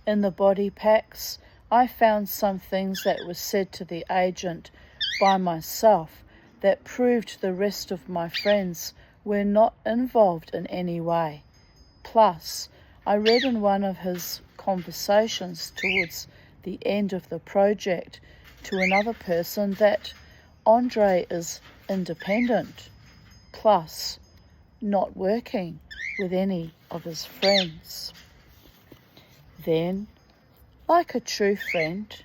In the body packs, I found some things that were said to the agent by myself that proved the rest of my friends were not involved in any way. Plus, I read in one of his conversations towards the end of the project to another person that Andre is independent, plus not working with any of his friends. Then, like a true friend,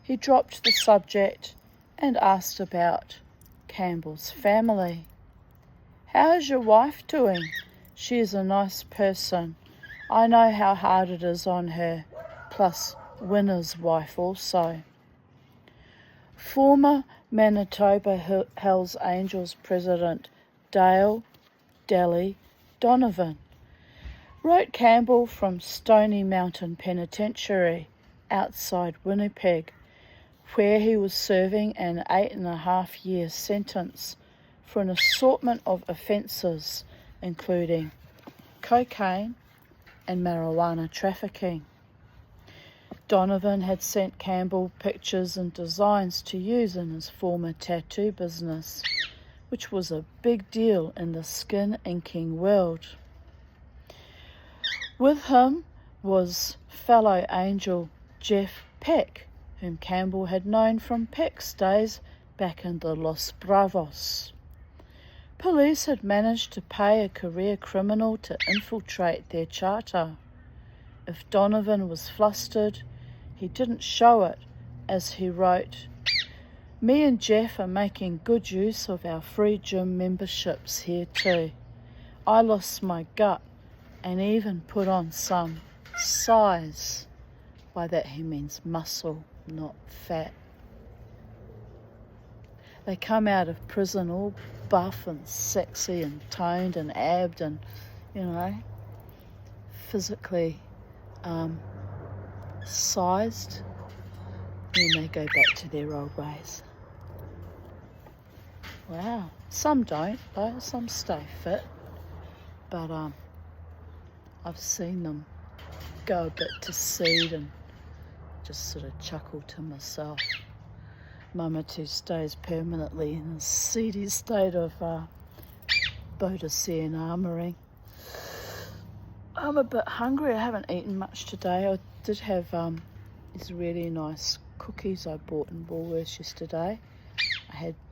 he dropped the subject and asked about Campbell's family. "How's your wife doing? She is a nice person. I know how hard it is on her, plus Winner's wife also." Former Manitoba Hells Angels president Dale Delly Donovan wrote Campbell from Stony Mountain Penitentiary outside Winnipeg, where he was serving an 8.5-year sentence for an assortment of offences, including cocaine and marijuana trafficking. Donovan had sent Campbell pictures and designs to use in his former tattoo business, which was a big deal in the skin inking world. With him was fellow angel Jeff Peck, whom Campbell had known from Peck's days back in the Los Bravos. Police had managed to pay a career criminal to infiltrate their charter. If Donovan was flustered, he didn't show it, as he wrote, "Me and Jeff are making good use of our free gym memberships here too. I lost my gut and even put on some size." By that he means muscle, not fat. They come out of prison all buff and sexy and toned and abbed and, physically sized, then they go back to their old ways. Wow. Some don't, though. Some stay fit. But I've seen them go a bit to seed and just sort of chuckle to myself. Mamatu stays permanently in a seedy state of Boadicea and armouring. I'm a bit hungry. I haven't eaten much today. I did have these really nice cookies I bought in Woolworths yesterday.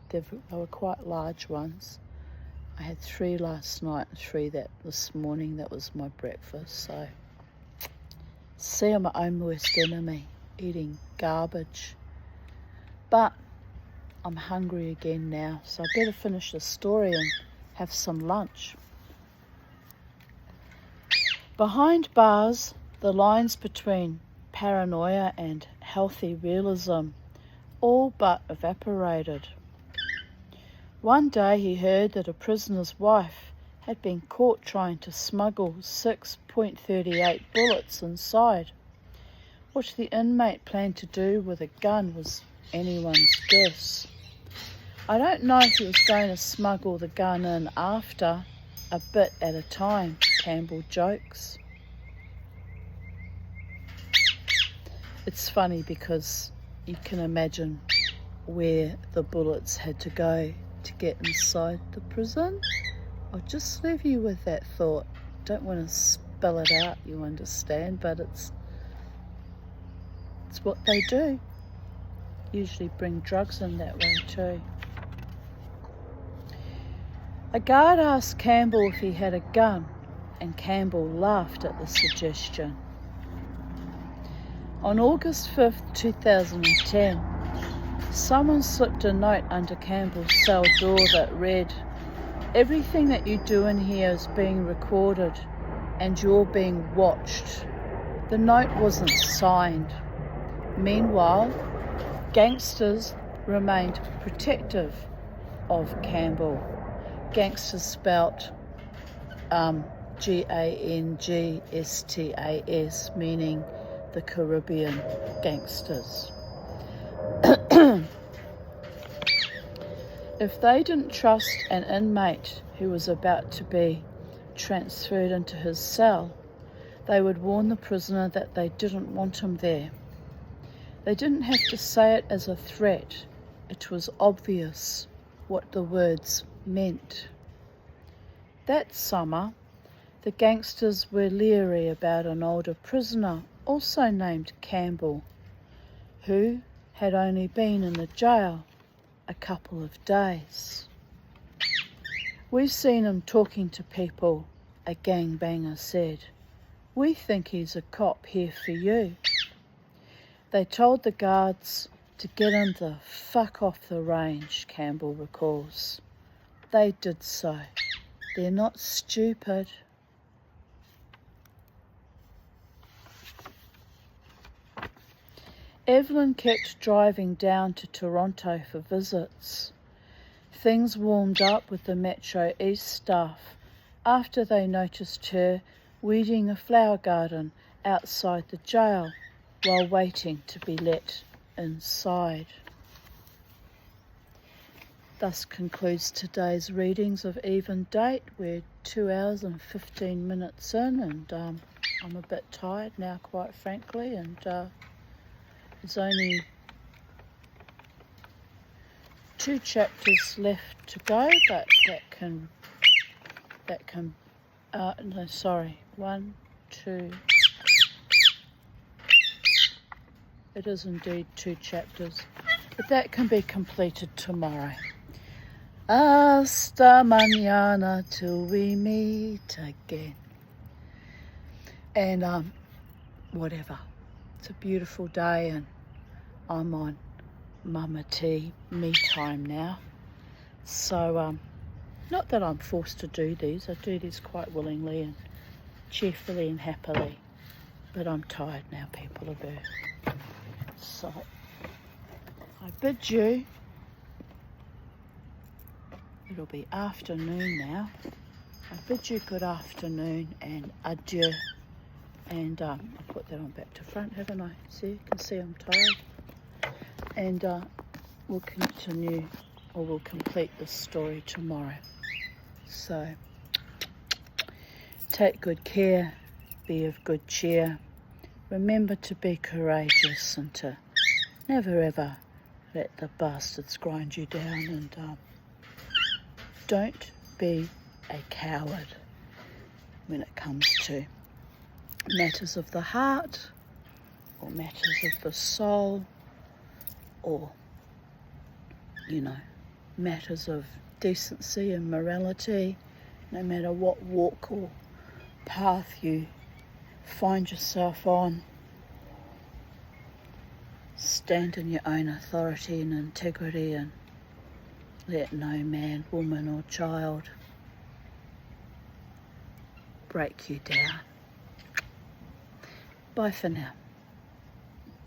They were quite large ones. I had 3 last night and 3 this morning. That was my breakfast. So, see, I'm my own worst enemy, eating garbage. But I'm hungry again now, so I better finish the story and have some lunch. Behind bars, the lines between paranoia and healthy realism all but evaporated. One day he heard that a prisoner's wife had been caught trying to smuggle 6.38 bullets inside. What the inmate planned to do with a gun was anyone's guess. I don't know if he was going to smuggle the gun in after, a bit at a time, Campbell jokes. It's funny because you can imagine where the bullets had to go to get inside the prison. I'll just leave you with that thought. Don't want to spell it out, you understand, but it's what they do. Usually bring drugs in that way too. A guard asked Campbell if he had a gun, and Campbell laughed at the suggestion. On August 5th, 2010, someone slipped a note under Campbell's cell door that read, "Everything that you do in here is being recorded, and you're being watched." The note wasn't signed. Meanwhile, gangsters remained protective of Campbell. Gangsters spelt Gangstas, meaning the Caribbean gangsters. If they didn't trust an inmate who was about to be transferred into his cell, they would warn the prisoner that they didn't want him there. They didn't have to say it as a threat. It was obvious what the words meant. That summer, the gangsters were leery about an older prisoner, also named Campbell, who had only been in the jail a couple of days. "We've seen him talking to people," a gangbanger said. "We think he's a cop here for you." They told the guards to get him the fuck off the range, Campbell recalls. They did so. They're not stupid. Evelyn kept driving down to Toronto for visits. Things warmed up with the Metro East staff after they noticed her weeding a flower garden outside the jail while waiting to be let inside. Thus concludes today's readings of Even Date. We're 2 hours and 15 minutes in, and I'm a bit tired now, quite frankly, and there's only 2 chapters left to go, but no, sorry, 1, 2. It is indeed 2 chapters, but that can be completed tomorrow. Hasta mañana till we meet again. And whatever. It's a beautiful day, and I'm on Mama T me time now. So not that I'm forced to do these. I do these quite willingly and cheerfully and happily. But I'm tired now, people of Earth. So I bid you. It'll be afternoon now. I bid you good afternoon and adieu. And I'll put that on back to front, haven't I? See, you can see I'm tired. And we'll continue, or we'll complete this story tomorrow. So, take good care, be of good cheer. Remember to be courageous and to never ever let the bastards grind you down, and don't be a coward when it comes to matters of the heart or matters of the soul, or, matters of decency and morality. No matter what walk or path you find yourself on, stand in your own authority and integrity, and let no man, woman or child break you down. Bye for now.